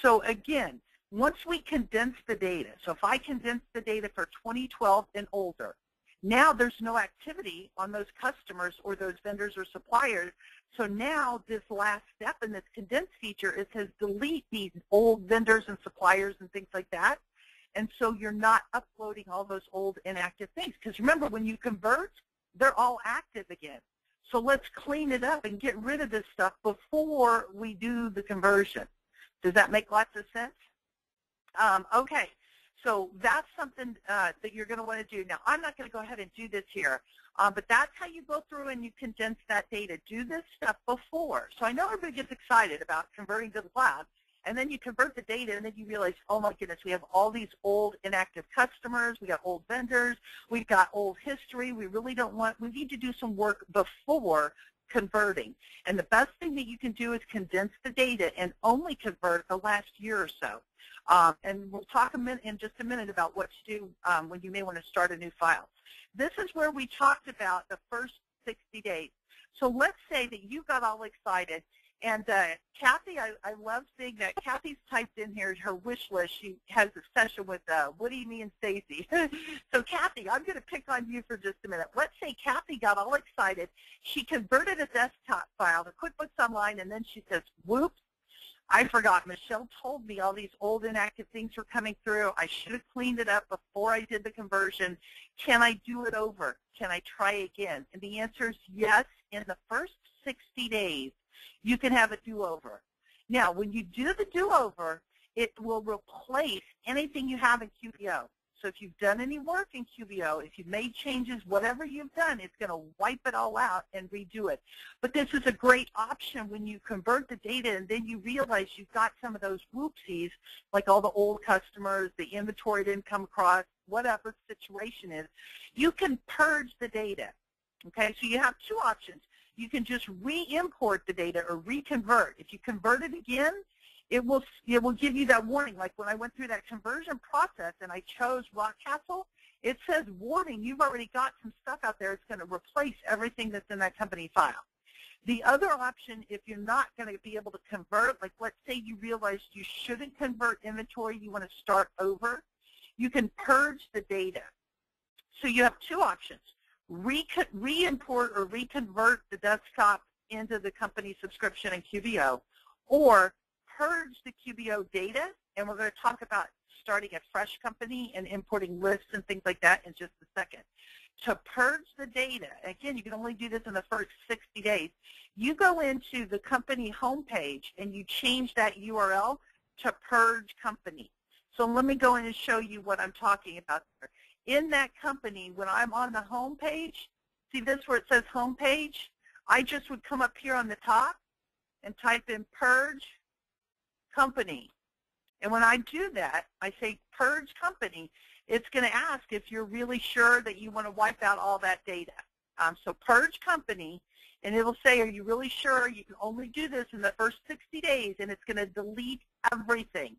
So again, once we condense the data, so if I condense the data for 2012 and older, now there's no activity on those customers or those vendors or suppliers. So now this last step in this condense feature, it says delete these old vendors and suppliers and things like that. And so you're not uploading all those old inactive things. Because remember, when you convert, they're all active again. So let's clean it up and get rid of this stuff before we do the conversion. Does that make lots of sense? Okay, so that's something that you're going to want to do. Now, I'm not going to go ahead and do this here, but that's how you go through and you condense that data. Do this stuff before. So I know everybody gets excited about converting to the cloud, and then you convert the data, and then you realize, oh my goodness, we have all these old inactive customers, we got old vendors, we've got old history, we need to do some work before converting. And the best thing that you can do is condense the data and only convert the last year or so. And we'll talk in just a minute about what to do when you may want to start a new file. This is where we talked about the first 60 days. So let's say that you got all excited. And Kathy, I love seeing that. Kathy's typed in here her wish list. She has a session with Woody, me, and Stacy. So Kathy, I'm going to pick on you for just a minute. Let's say Kathy got all excited. She converted a desktop file to QuickBooks Online, and then she says, whoops, I forgot. Michelle told me all these old inactive things were coming through. I should have cleaned it up before I did the conversion. Can I do it over? Can I try again? And the answer is yes. In the first 60 days, you can have a do-over. Now, when you do the do-over, it will replace anything you have in QBO. So if you've done any work in QBO, if you've made changes, whatever you've done, it's going to wipe it all out and redo it. But this is a great option when you convert the data and then you realize you've got some of those whoopsies, like all the old customers, the inventory didn't come across, whatever the situation is. You can purge the data. Okay, so you have two options. You can just re-import the data or reconvert. If you convert it again, it will give you that warning. Like when I went through that conversion process and I chose Rockcastle, it says, warning, you've already got some stuff out there. It's going to replace everything that's in that company file. The other option, if you're not going to be able to convert, like let's say you realized you shouldn't convert inventory, you want to start over, you can purge the data. So you have two options. Re-import or reconvert the desktop into the company subscription in QBO, or purge the QBO data, and we're going to talk about starting a fresh company and importing lists and things like that in just a second. To purge the data, again, you can only do this in the first 60 days. You go into the company homepage and you change that URL to purge company. So let me go in and show you what I'm talking about there. In that company, when I'm on the home page, see this where it says home page? I just would come up here on the top and type in purge company. And when I do that, I say purge company, it's going to ask if you're really sure that you want to wipe out all that data. So purge company, and it will say, are you really sure? You can only do this in the first 60 days, and it's going to delete everything.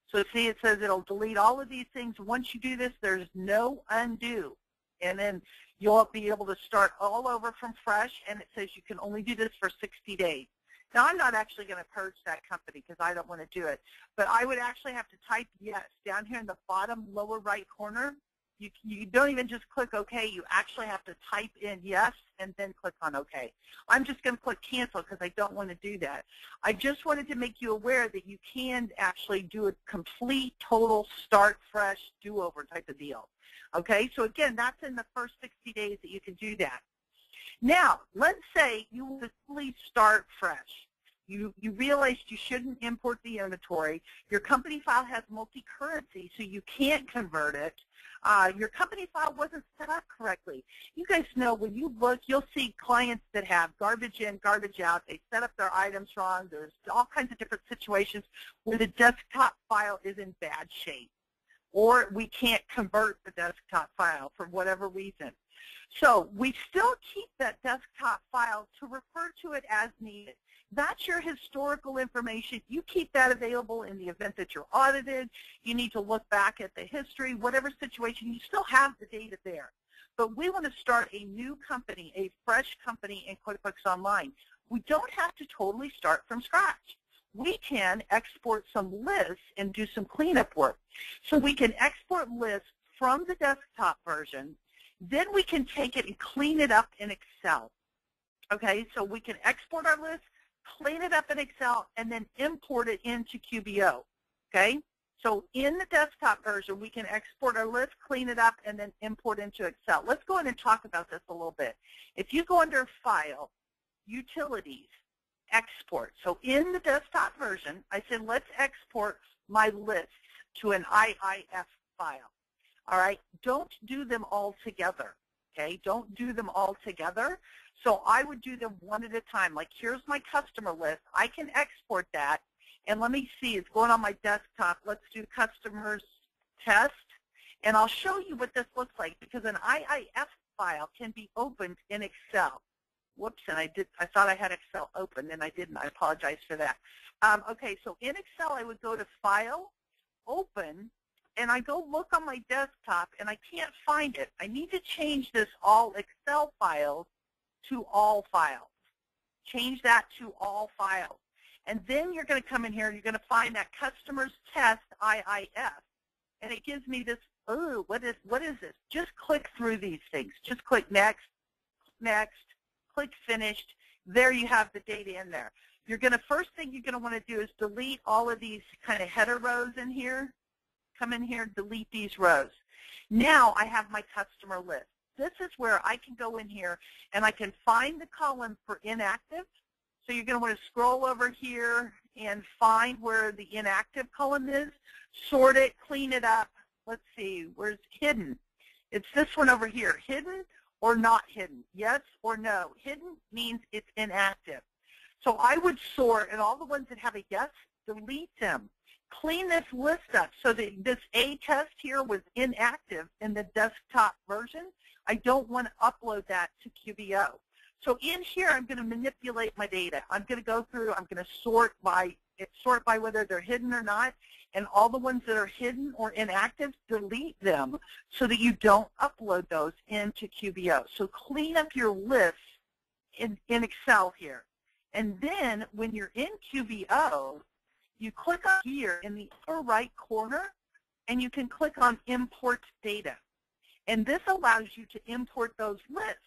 So see, it says it'll delete all of these things. Once you do this, there's no undo. And then you'll be able to start all over from fresh, and it says you can only do this for 60 days. Now, I'm not actually going to purge that company because I don't want to do it. But I would actually have to type yes. Down here in the bottom lower right corner, you don't even just click OK. You actually have to type in yes and then click on OK. I'm just going to click cancel because I don't want to do that. I just wanted to make you aware that you can actually do a complete, total, start fresh, do-over type of deal. Okay, so again, that's in the first 60 days that you can do that. Now, let's say you want to fully start fresh. You realized you shouldn't import the inventory. Your company file has multi-currency, so you can't convert it. Your company file wasn't set up correctly. You guys know when you look, you'll see clients that have garbage in, garbage out. They set up their items wrong. There's all kinds of different situations where the desktop file is in bad shape, or we can't convert the desktop file for whatever reason. So we still keep that desktop file to refer to it as needed. That's your historical information. You keep that available in the event that you're audited. You need to look back at the history, whatever situation, you still have the data there. But we want to start a new company, a fresh company in QuickBooks Online. We don't have to totally start from scratch. We can export some lists and do some cleanup work. So we can export lists from the desktop version. Then we can take it and clean it up in Excel. Okay, so we can export our list, clean it up in Excel, and then import it into QBO. Okay, so in the desktop version, we can export our list, clean it up, and then import into Excel. Let's go ahead and talk about this a little bit. If you go under File, Utilities, Export. So in the desktop version, I said let's export my lists to an IIF file. All right, don't do them all together, okay? Don't do them all together. So I would do them one at a time. Like, here's my customer list. I can export that. And let me see, it's going on my desktop. Let's do customers test. And I'll show you what this looks like, because an IIF file can be opened in Excel. Whoops, and I thought I had Excel open, and I didn't. I apologize for that. Okay, so in Excel, I would go to File, Open, and I go look on my desktop, and I can't find it. I need to change this All Excel Files to All Files. Change that to All Files. And then you're going to come in here, and you're going to find that Customers Test IIF. And it gives me this, oh, what is this? Just click through these things. Just click Next, Next, click Finished. There you have the data in there. You're going to, first thing you're going to want to do is delete all of these kind of header rows in here. Come in here, delete these rows. Now I have my customer list. This is where I can go in here and I can find the column for inactive. So you're going to want to scroll over here and find where the inactive column is, sort it, clean it up. Let's see, where's hidden? It's this one over here, hidden or not hidden, yes or no. Hidden means it's inactive. So I would sort, and all the ones that have a yes, delete them. Clean this list up so that this A test here was inactive in the desktop version. I don't want to upload that to QBO. So in here, I'm going to manipulate my data. I'm going to go through, I'm going to sort by whether they're hidden or not, and all the ones that are hidden or inactive, delete them so that you don't upload those into QBO. So clean up your list in Excel here. And then when you're in QBO, you click on here in the upper right corner, and you can click on Import Data. And this allows you to import those lists,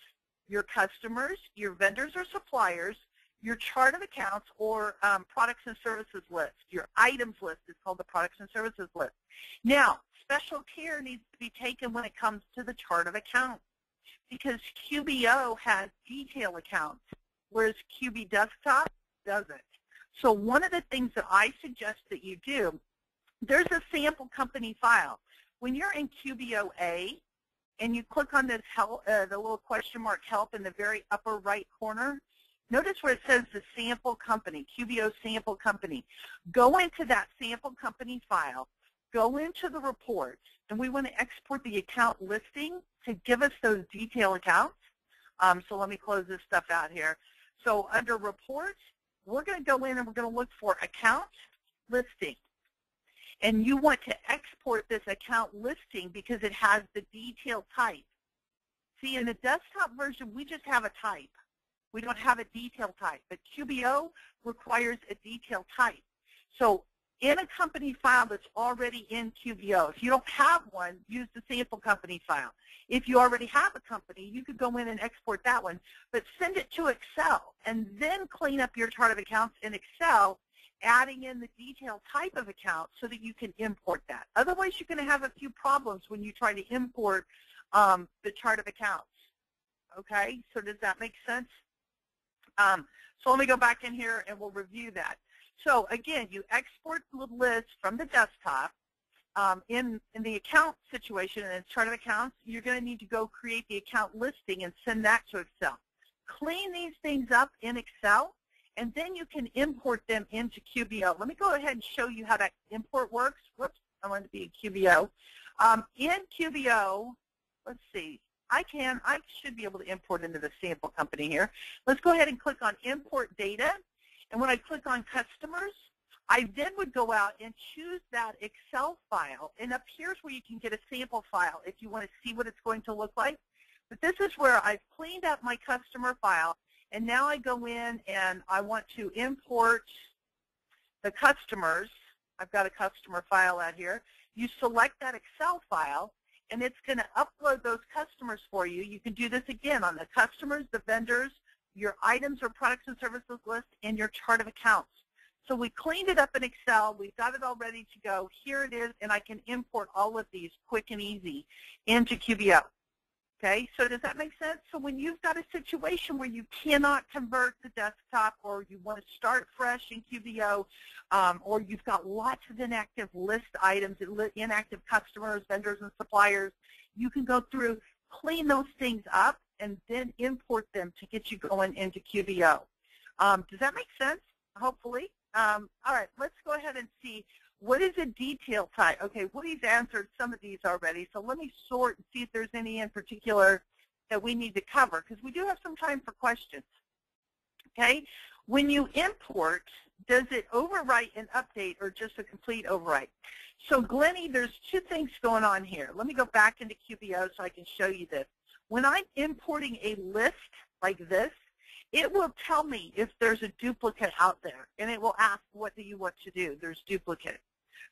your customers, your vendors or suppliers, your chart of accounts or products and services list. Your items list is called the products and services list. Now, special care needs to be taken when it comes to the chart of accounts, because QBO has detail accounts, whereas QB Desktop doesn't. So one of the things that I suggest that you do, there's a sample company file. When you're in QBO A and you click on this help, the little question mark help in the very upper right corner, notice where it says the sample company, QBO sample company. Go into that sample company file, go into the reports, and we want to export the account listing to give us those detail accounts. So let me close this stuff out here. So under reports, we're going to go in and we're going to look for account listing. And you want to export this account listing because it has the detail type. See, in the desktop version, we just have a type. We don't have a detail type. But QBO requires a detail type. So in a company file that's already in QBO, if you don't have one, use the sample company file. If you already have a company, you could go in and export that one, but send it to Excel and then clean up your chart of accounts in Excel, adding in the detail type of account so that you can import that. Otherwise, you're going to have a few problems when you try to import the chart of accounts. Okay, so does that make sense? So let me go back in here and we'll review that. So again, you export the list from the desktop. In the account situation and chart of accounts, you're going to need to go create the account listing and send that to Excel. Clean these things up in Excel, and then you can import them into QBO. Let me go ahead and show you how that import works. Whoops, I wanted to be in QBO. In QBO, let's see, I should be able to import into the sample company here. Let's go ahead and click on Import Data. And when I click on Customers, I then would go out and choose that Excel file. And up here's where you can get a sample file if you want to see what it's going to look like. But this is where I've cleaned up my customer file. And now I go in and I want to import the customers. I've got a customer file out here. You select that Excel file, and it's going to upload those customers for you. You can do this again on the customers, the vendors, your items or products and services list, and your chart of accounts. So we cleaned it up in Excel. We've got it all ready to go. Here it is, and I can import all of these quick and easy into QBO. Okay, so does that make sense? So when you've got a situation where you cannot convert the desktop, or you want to start fresh in QBO, or you've got lots of inactive list items, inactive customers, vendors, and suppliers, you can go through, clean those things up, and then import them to get you going into QBO. Does that make sense? Hopefully. All right, let's go ahead and see. What is a detail type? Okay, Woody's answered some of these already, so let me sort and see if there's any in particular that we need to cover, because we do have some time for questions. Okay, when you import, does it overwrite and update, or just a complete overwrite? So Glennie, there's two things going on here. Let me go back into QBO so I can show you this. When I'm importing a list like this, it will tell me if there's a duplicate out there, and it will ask, what do you want to do? There's duplicate.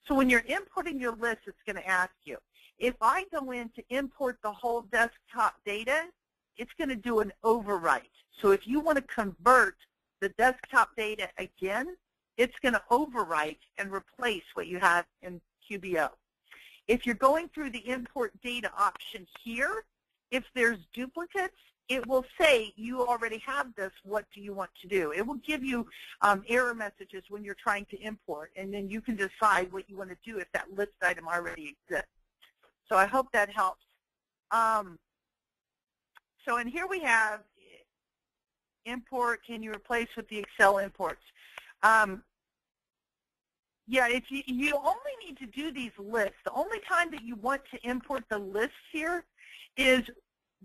So when you're importing your list, it's going to ask you. If I go in to import the whole desktop data, it's going to do an overwrite. So if you want to convert the desktop data again, it's going to overwrite and replace what you have in QBO. If you're going through the import data option here, if there's duplicates, it will say, you already have this, what do you want to do? It will give you error messages when you're trying to import, and then you can decide what you want to do if that list item already exists. So I hope that helps. So and here we have import, can you replace with the Excel imports? Yeah, if you only need to do these lists. The only time that you want to import the lists here is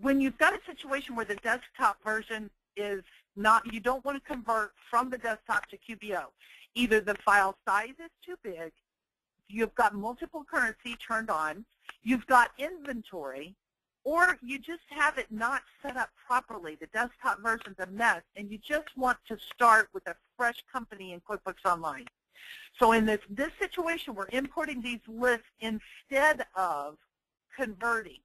when you've got a situation where the desktop version is not, you don't want to convert from the desktop to QBO. Either the file size is too big, you've got multiple currency turned on, you've got inventory, or you just have it not set up properly. The desktop version's a mess, and you just want to start with a fresh company in QuickBooks Online. So in this situation, we're importing these lists instead of converting.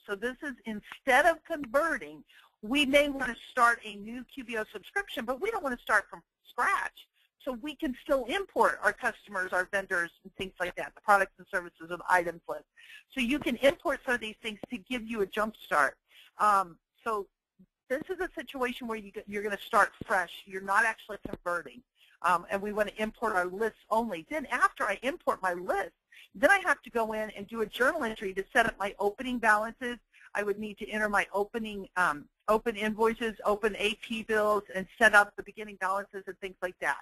So this is instead of converting, we may want to start a new QBO subscription, but we don't want to start from scratch. So we can still import our customers, our vendors, and things like that, the products and services of items list. So you can import some of these things to give you a jump start. So this is a situation where you're going to start fresh. You're not actually converting. And we want to import our lists only. Then after I import my list, then I have to go in and do a journal entry to set up my opening balances. I would need to enter my opening open invoices, open AP bills, and set up the beginning balances and things like that.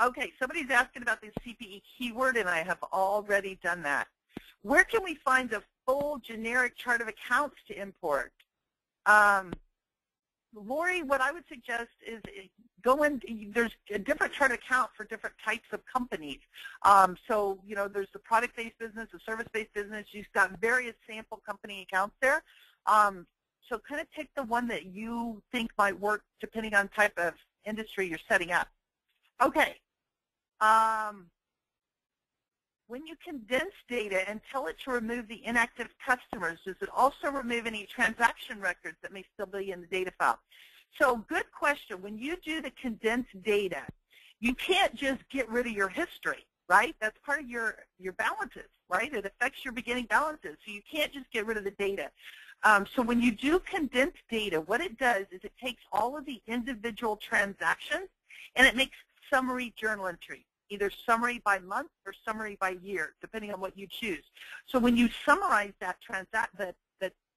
Okay, somebody's asking about the CPE keyword, and I have already done that. Where can we find the full generic chart of accounts to import? Lori, what I would suggest is go in, there's a different chart account for different types of companies. So, you know, there's the product-based business, the service-based business. You've got various sample company accounts there. So kind of take the one that you think might work depending on type of industry you're setting up. Okay. When you condense data and tell it to remove the inactive customers, does it also remove any transaction records that may still be in the data file? So good question. When you do the condensed data, you can't just get rid of your history, right? That's part of your balances, right? It affects your beginning balances, so you can't just get rid of the data. So when you do condensed data, what it does is it takes all of the individual transactions and it makes summary journal entries, either summary by month or summary by year, depending on what you choose. So when you summarize that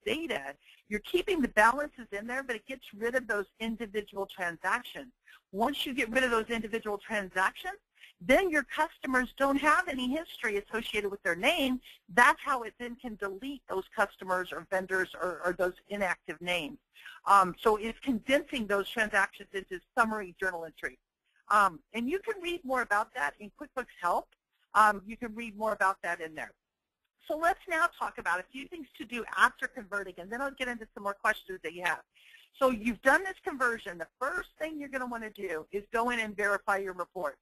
data, you're keeping the balances in there, but it gets rid of those individual transactions. Once you get rid of those individual transactions, then your customers don't have any history associated with their name. That's how it then can delete those customers or vendors or those inactive names. So it's condensing those transactions into summary journal entries. And you can read more about that in QuickBooks Help. You can read more about that in there. So let's now talk about a few things to do after converting, and then I'll get into some more questions that you have. So you've done this conversion. The first thing you're going to want to do is go in and verify your reports.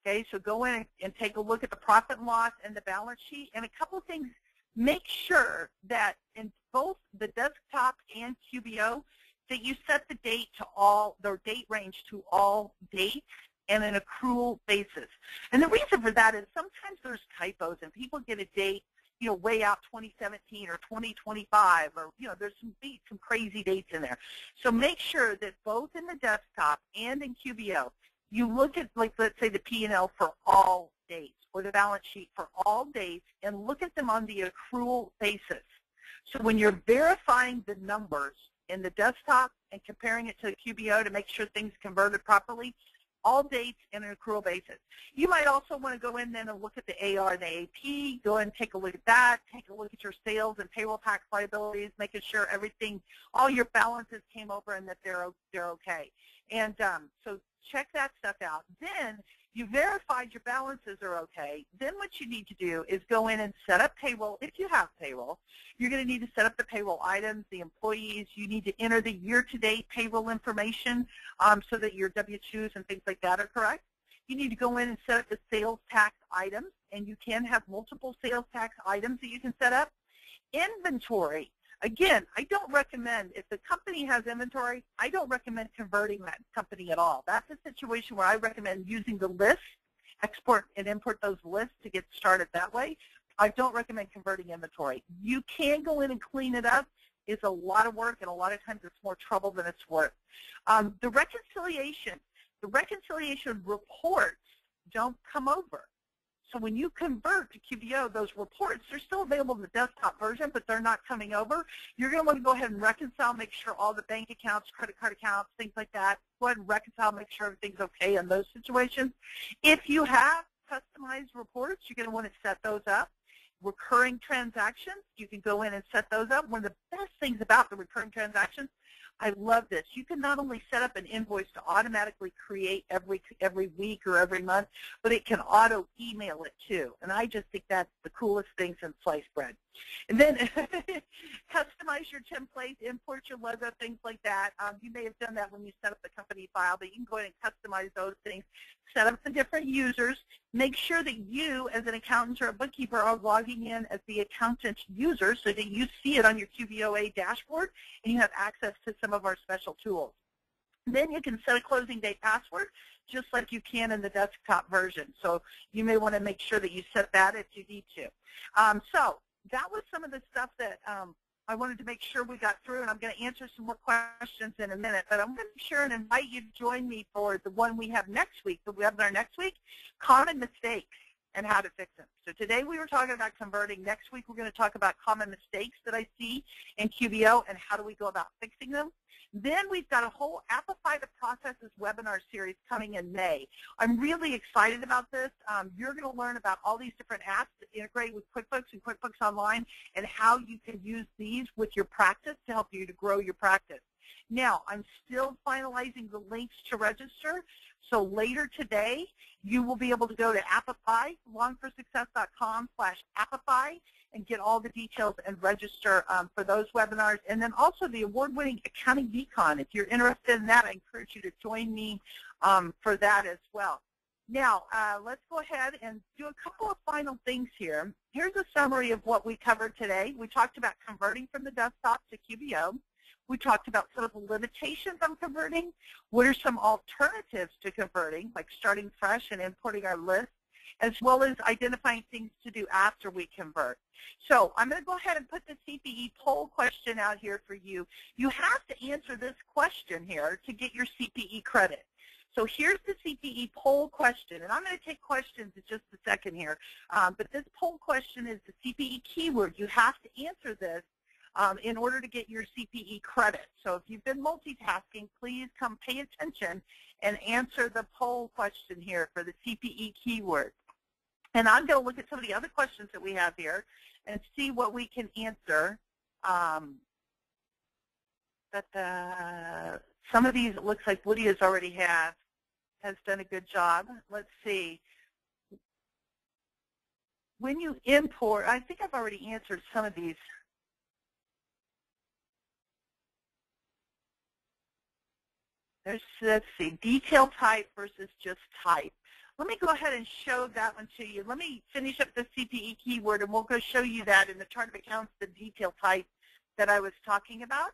Okay, so go in and take a look at the profit and loss and the balance sheet. And a couple of things, make sure that in both the desktop and QBO that you set the date to all, their date range to all dates and an accrual basis. And the reason for that is sometimes there's typos and people get a date, you know, way out 2017 or 2025, or, you know, there's some crazy dates in there. So make sure that both in the desktop and in QBO, you look at, like, let's say the P&L for all dates or the balance sheet for all dates and look at them on the accrual basis. So when you're verifying the numbers in the desktop and comparing it to the QBO to make sure things converted properly, all dates and an accrual basis. You might also want to go in then and look at the AR and the AP, go and take a look at that, take a look at your sales and payroll tax liabilities, making sure everything, all your balances came over and that they're okay. And so check that stuff out. Then you verified your balances are okay. Then what you need to do is go in and set up payroll. If you have payroll, you're going to need to set up the payroll items, the employees. You need to enter the year-to-date payroll information so that your W-2s and things like that are correct. You need to go in and set up the sales tax items, and you can have multiple sales tax items that you can set up. Inventory. Again, I don't recommend, if the company has inventory, I don't recommend converting that company at all. That's a situation where I recommend using the list, export and import those lists to get started that way. I don't recommend converting inventory. You can go in and clean it up. It's a lot of work, and a lot of times it's more trouble than it's worth. The reconciliation reports don't come over. So when you convert to QBO, those reports, they're still available in the desktop version, but they're not coming over. You're going to want to go ahead and reconcile, make sure all the bank accounts, credit card accounts, things like that, go ahead and reconcile, make sure everything's okay in those situations. If you have customized reports, you're going to want to set those up. Recurring transactions, you can go in and set those up. One of the best things about the recurring transactions, I love this. You can not only set up an invoice to automatically create every week or every month, but it can auto email it too. And I just think that's the coolest thing since sliced bread. And then customize your template, import your logo, things like that. You may have done that when you set up the company file, but you can go ahead and customize those things. Set up the different users. Make sure that you, as an accountant or a bookkeeper, are logging in as the accountant user so that you see it on your QBOA dashboard and you have access to some of our special tools. Then you can set a closing date password just like you can in the desktop version. So you may want to make sure that you set that if you need to. So that was some of the stuff that I wanted to make sure we got through, and I'm going to answer some more questions in a minute. But I'm going to be sure and invite you to join me for the one we have next week, the webinar next week, common mistakes and how to fix them. So today we were talking about converting. Next week we're going to talk about common mistakes that I see in QBO and how do we go about fixing them. Then we've got a whole Amplify the Processes webinar series coming in May. I'm really excited about this. You're going to learn about all these different apps that integrate with QuickBooks and QuickBooks Online and how you can use these with your practice to help you to grow your practice. Now, I'm still finalizing the links to register, so later today you will be able to go to Appify, longforsuccess.com/Appify, and get all the details and register for those webinars. And then also the award-winning Accounting Decon. If you're interested in that, I encourage you to join me for that as well. Now, let's go ahead and do a couple of final things here. Here's a summary of what we covered today. We talked about converting from the desktop to QBO. We talked about some of the limitations on converting. What are some alternatives to converting, like starting fresh and importing our list, as well as identifying things to do after we convert. So I'm going to go ahead and put the CPE poll question out here for you. You have to answer this question here to get your CPE credit. So here's the CPE poll question, and I'm going to take questions in just a second here. But this poll question is the CPE keyword. You have to answer this in order to get your CPE credit. So if you've been multitasking, please come pay attention and answer the poll question here for the CPE keyword. And I'm going to look at some of the other questions that we have here and see what we can answer. Some of these, it looks like Woody has done a good job. Let's see. When you import, I think I've already answered some of these. Let's see, detail type versus just type. Let me go ahead and show that one to you. Let me finish up the CPE keyword, and we'll go show you that in the chart of accounts, the detail type that I was talking about.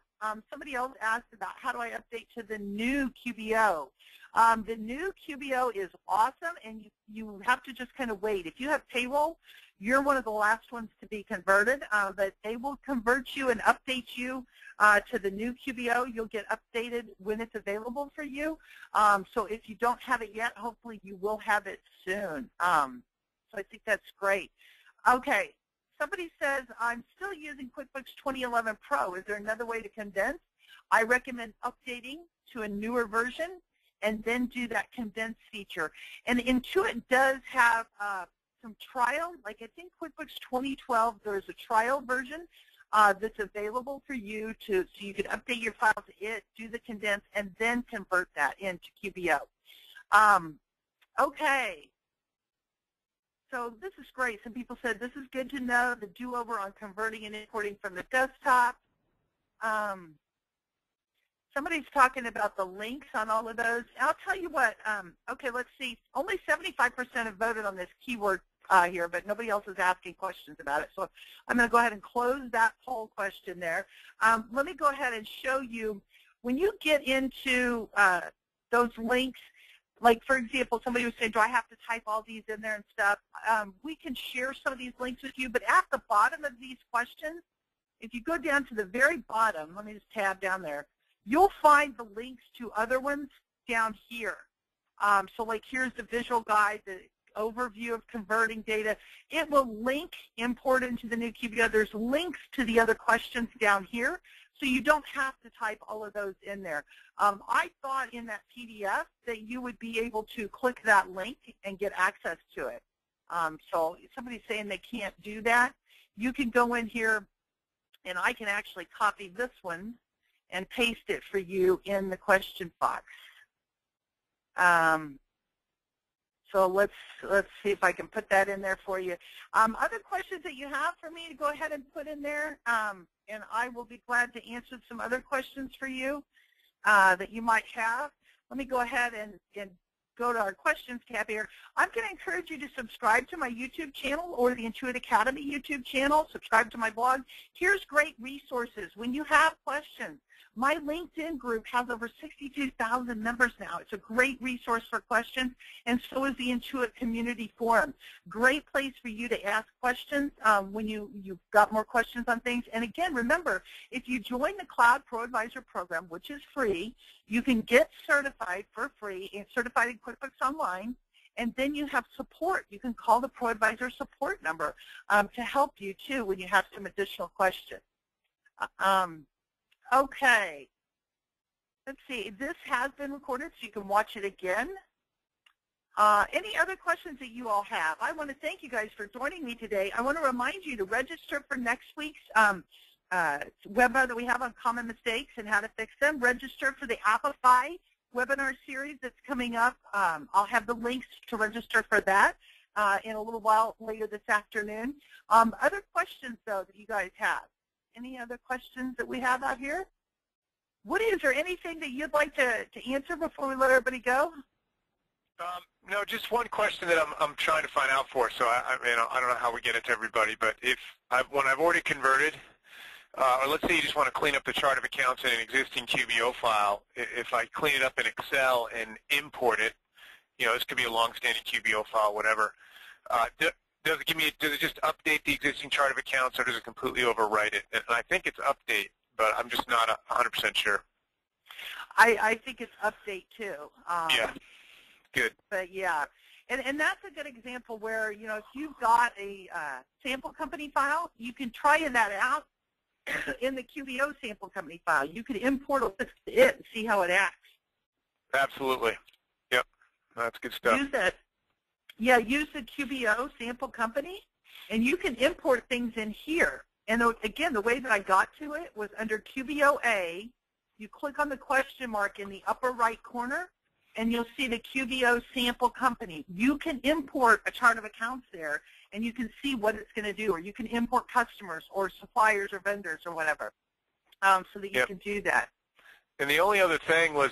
Somebody else asked about how do I update to the new QBO. The new QBO is awesome, and you have to just kind of wait. If you have payroll, you're one of the last ones to be converted, but they will convert you and update you to the new QBO. You'll get updated when it's available for you. So if you don't have it yet, hopefully you will have it soon. So I think that's great. Okay. Somebody says, I'm still using QuickBooks 2011 Pro. Is there another way to condense? I recommend updating to a newer version and then do that condense feature. And Intuit does have some trial. Like I think QuickBooks 2012, there's a trial version that's available for you so you can update your file to it, do the condense, and then convert that into QBO. Okay. So this is great. Some people said this is good to know, the do-over on converting and importing from the desktop. Somebody's talking about the links on all of those. I'll tell you what, okay, let's see. Only 75% have voted on this keyword here, but nobody else is asking questions about it. So I'm going to go ahead and close that poll question there. Let me go ahead and show you, when you get into those links, like, for example, somebody was saying, do I have to type all these in there and stuff? We can share some of these links with you, but at the bottom of these questions, if you go down to the very bottom, let me just tab down there, you'll find the links to other ones down here. So like here's the visual guide, the overview of converting data. It will link import into the new QBO. There's links to the other questions down here, so you don't have to type all of those in there. I thought in that PDF that you would be able to click that link and get access to it. So if somebody's saying they can't do that, you can go in here and I can actually copy this one and paste it for you in the question box. So let's see if I can put that in there for you. Other questions that you have for me to go ahead and put in there, and I will be glad to answer some other questions for you that you might have. Let me go ahead and go to our questions tab here. I'm going to encourage you to subscribe to my YouTube channel or the Intuit Academy YouTube channel. Subscribe to my blog. Here's great resources. When you have questions, my LinkedIn group has over 62,000 members now. It's a great resource for questions, and so is the Intuit Community Forum. Great place for you to ask questions when you've got more questions on things. And again, remember, if you join the Cloud Pro Advisor program, which is free, you can get certified for free and certified in QuickBooks Online, and then you have support. You can call the Pro Advisor support number to help you, too, when you have some additional questions. Okay, let's see. This has been recorded, so you can watch it again. Any other questions that you all have? I want to thank you guys for joining me today. I want to remind you to register for next week's webinar that we have on common mistakes and how to fix them. Register for the Appify webinar series that's coming up. I'll have the links to register for that in a little while later this afternoon. Other questions, though, that you guys have? Any other questions that we have out here? Woody, is there anything that you'd like to answer before we let everybody go? No, just one question that I'm trying to find out for. So I don't know how we get it to everybody, but when I've already converted, or let's say you just want to clean up the chart of accounts in an existing QBO file, if I clean it up in Excel and import it, this could be a long-standing QBO file, whatever. Does it just update the existing chart of accounts, or does it completely overwrite it? And I think it's update, but I'm just not 100% sure. I think it's update too. Yeah, good. But yeah, and that's a good example where, if you've got a sample company file, you can try that out in the QBO sample company file. You can import a list to it and see how it acts. Absolutely. Yep. That's good stuff. Use that. Yeah, use the QBO sample company, and you can import things in here. And again, the way that I got to it was under QBOA. You click on the question mark in the upper right corner, and you'll see the QBO sample company. You can import a chart of accounts there, and you can see what it's going to do, or you can import customers or suppliers or vendors or whatever, so that you can do that. And the only other thing was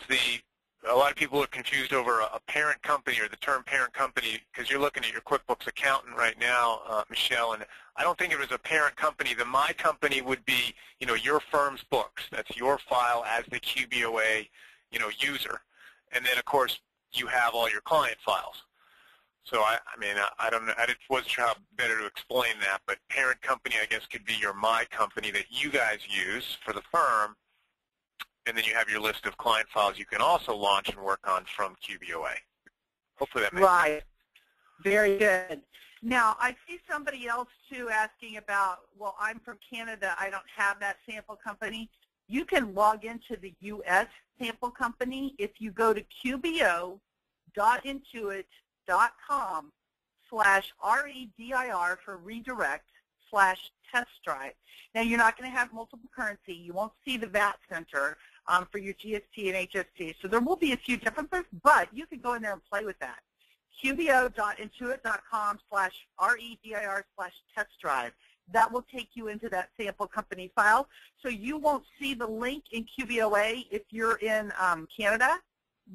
a lot of people are confused over a parent company or the term parent company, because you're looking at your QuickBooks accountant right now, Michelle, and I don't think it was a parent company. The My Company would be, your firm's books. That's your file as the QBOA, user. And then, of course, you have all your client files. So, I don't know. I wasn't sure how better to explain that, but parent company, I guess, could be your My Company that you guys use for the firm. And then you have your list of client files you can also launch and work on from QBOA. Hopefully that makes sense. Right. Very good. Now, I see somebody else, too, asking about, well, I'm from Canada. I don't have that sample company. You can log into the U.S. sample company if you go to qbo.intuit.com/redir for redirect/test drive. Now, you're not going to have multiple currency. You won't see the VAT center for your GST and HST. So there will be a few differences, but you can go in there and play with that. qbo.intuit.com/redir/test drive. That will take you into that sample company file. So you won't see the link in QBOA if you're in Canada,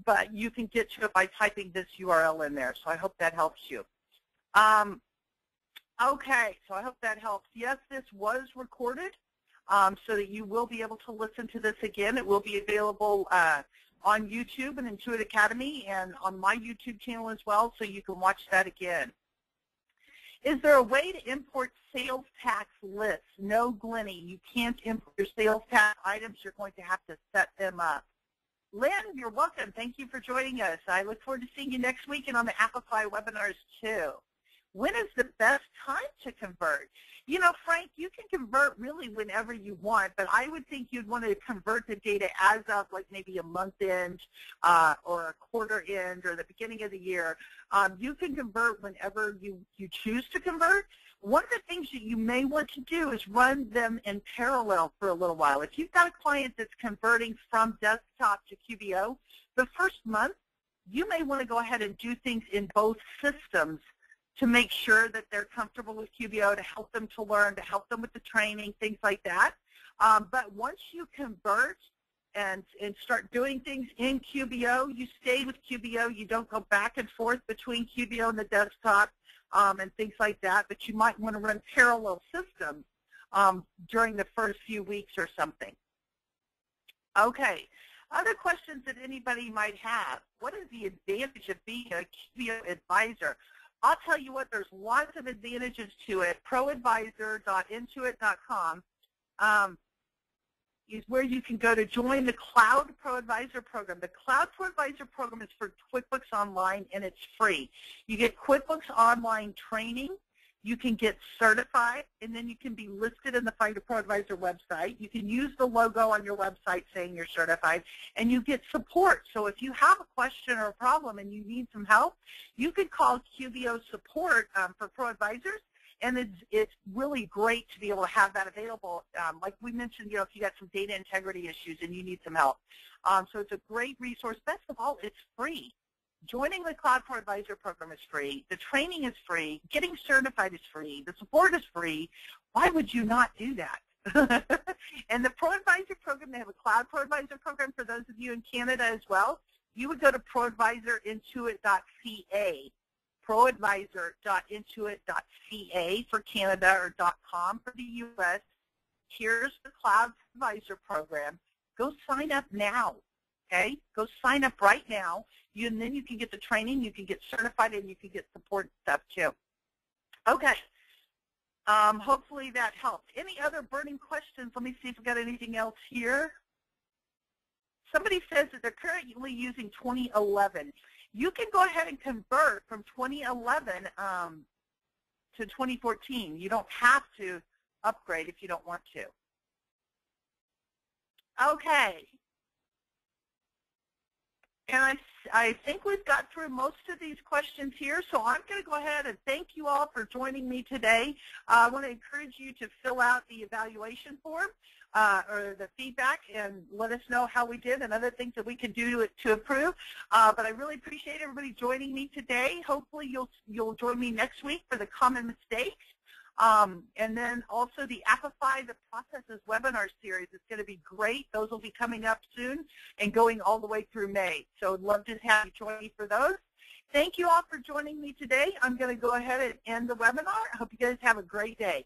but you can get to it by typing this URL in there. So I hope that helps you. Okay, so I hope that helps. Yes, this was recorded, so that you will be able to listen to this again. It will be available on YouTube and Intuit Academy and on my YouTube channel as well, so you can watch that again. Is there a way to import sales tax lists? No, Glennie, you can't import your sales tax items. You're going to have to set them up. Lynn, you're welcome. Thank you for joining us. I look forward to seeing you next week and on the Applify webinars too. When is the best time to convert? Frank, you can convert really whenever you want, but I would think you'd want to convert the data as of like maybe a month end or a quarter end or the beginning of the year. You can convert whenever you choose to convert. One of the things that you may want to do is run them in parallel for a little while. If you've got a client that's converting from desktop to QBO, the first month, you may want to go ahead and do things in both systems to make sure that they're comfortable with QBO, to help them to learn, to help them with the training, things like that. But once you convert and start doing things in QBO, you stay with QBO. You don't go back and forth between QBO and the desktop and things like that. But you might want to run parallel systems during the first few weeks or something. Okay. Other questions that anybody might have. What is the advantage of being a QBO advisor? I'll tell you what, there's lots of advantages to it. ProAdvisor.intuit.com is where you can go to join the Cloud Pro Advisor program. The Cloud Pro Advisor program is for QuickBooks Online, and it's free. You get QuickBooks Online training. You can get certified, and then you can be listed in the Find a Pro Advisor website. You can use the logo on your website saying you're certified, and you get support. So if you have a question or a problem and you need some help, you can call QBO support for Pro Advisors, and it's really great to be able to have that available. Like we mentioned, if you got some data integrity issues and you need some help. So it's a great resource. Best of all, it's free. Joining the Cloud Pro Advisor program is free. The training is free. Getting certified is free. The support is free. Why would you not do that? And the Pro Advisor program, they have a Cloud Pro Advisor program for those of you in Canada as well. You would go to proadvisorintuit.ca, proadvisor.intuit.ca for Canada or .com for the U.S. Here's the Cloud Advisor program. Go sign up now. Okay, go sign up right now, and then you can get the training, you can get certified, and you can get support stuff too. Okay, hopefully that helped. Any other burning questions? Let me see if we've got anything else here. Somebody says that they're currently using 2011. You can go ahead and convert from 2011 to 2014. You don't have to upgrade if you don't want to. Okay. And I think we've got through most of these questions here, so I'm going to go ahead and thank you all for joining me today. I want to encourage you to fill out the evaluation form or the feedback and let us know how we did and other things that we can do to improve. But I really appreciate everybody joining me today. Hopefully you'll join me next week for the common mistakes. And then also the Amplify the Processes webinar series is going to be great. Those will be coming up soon and going all the way through May. So I'd love to have you join me for those. Thank you all for joining me today. I'm going to go ahead and end the webinar. I hope you guys have a great day.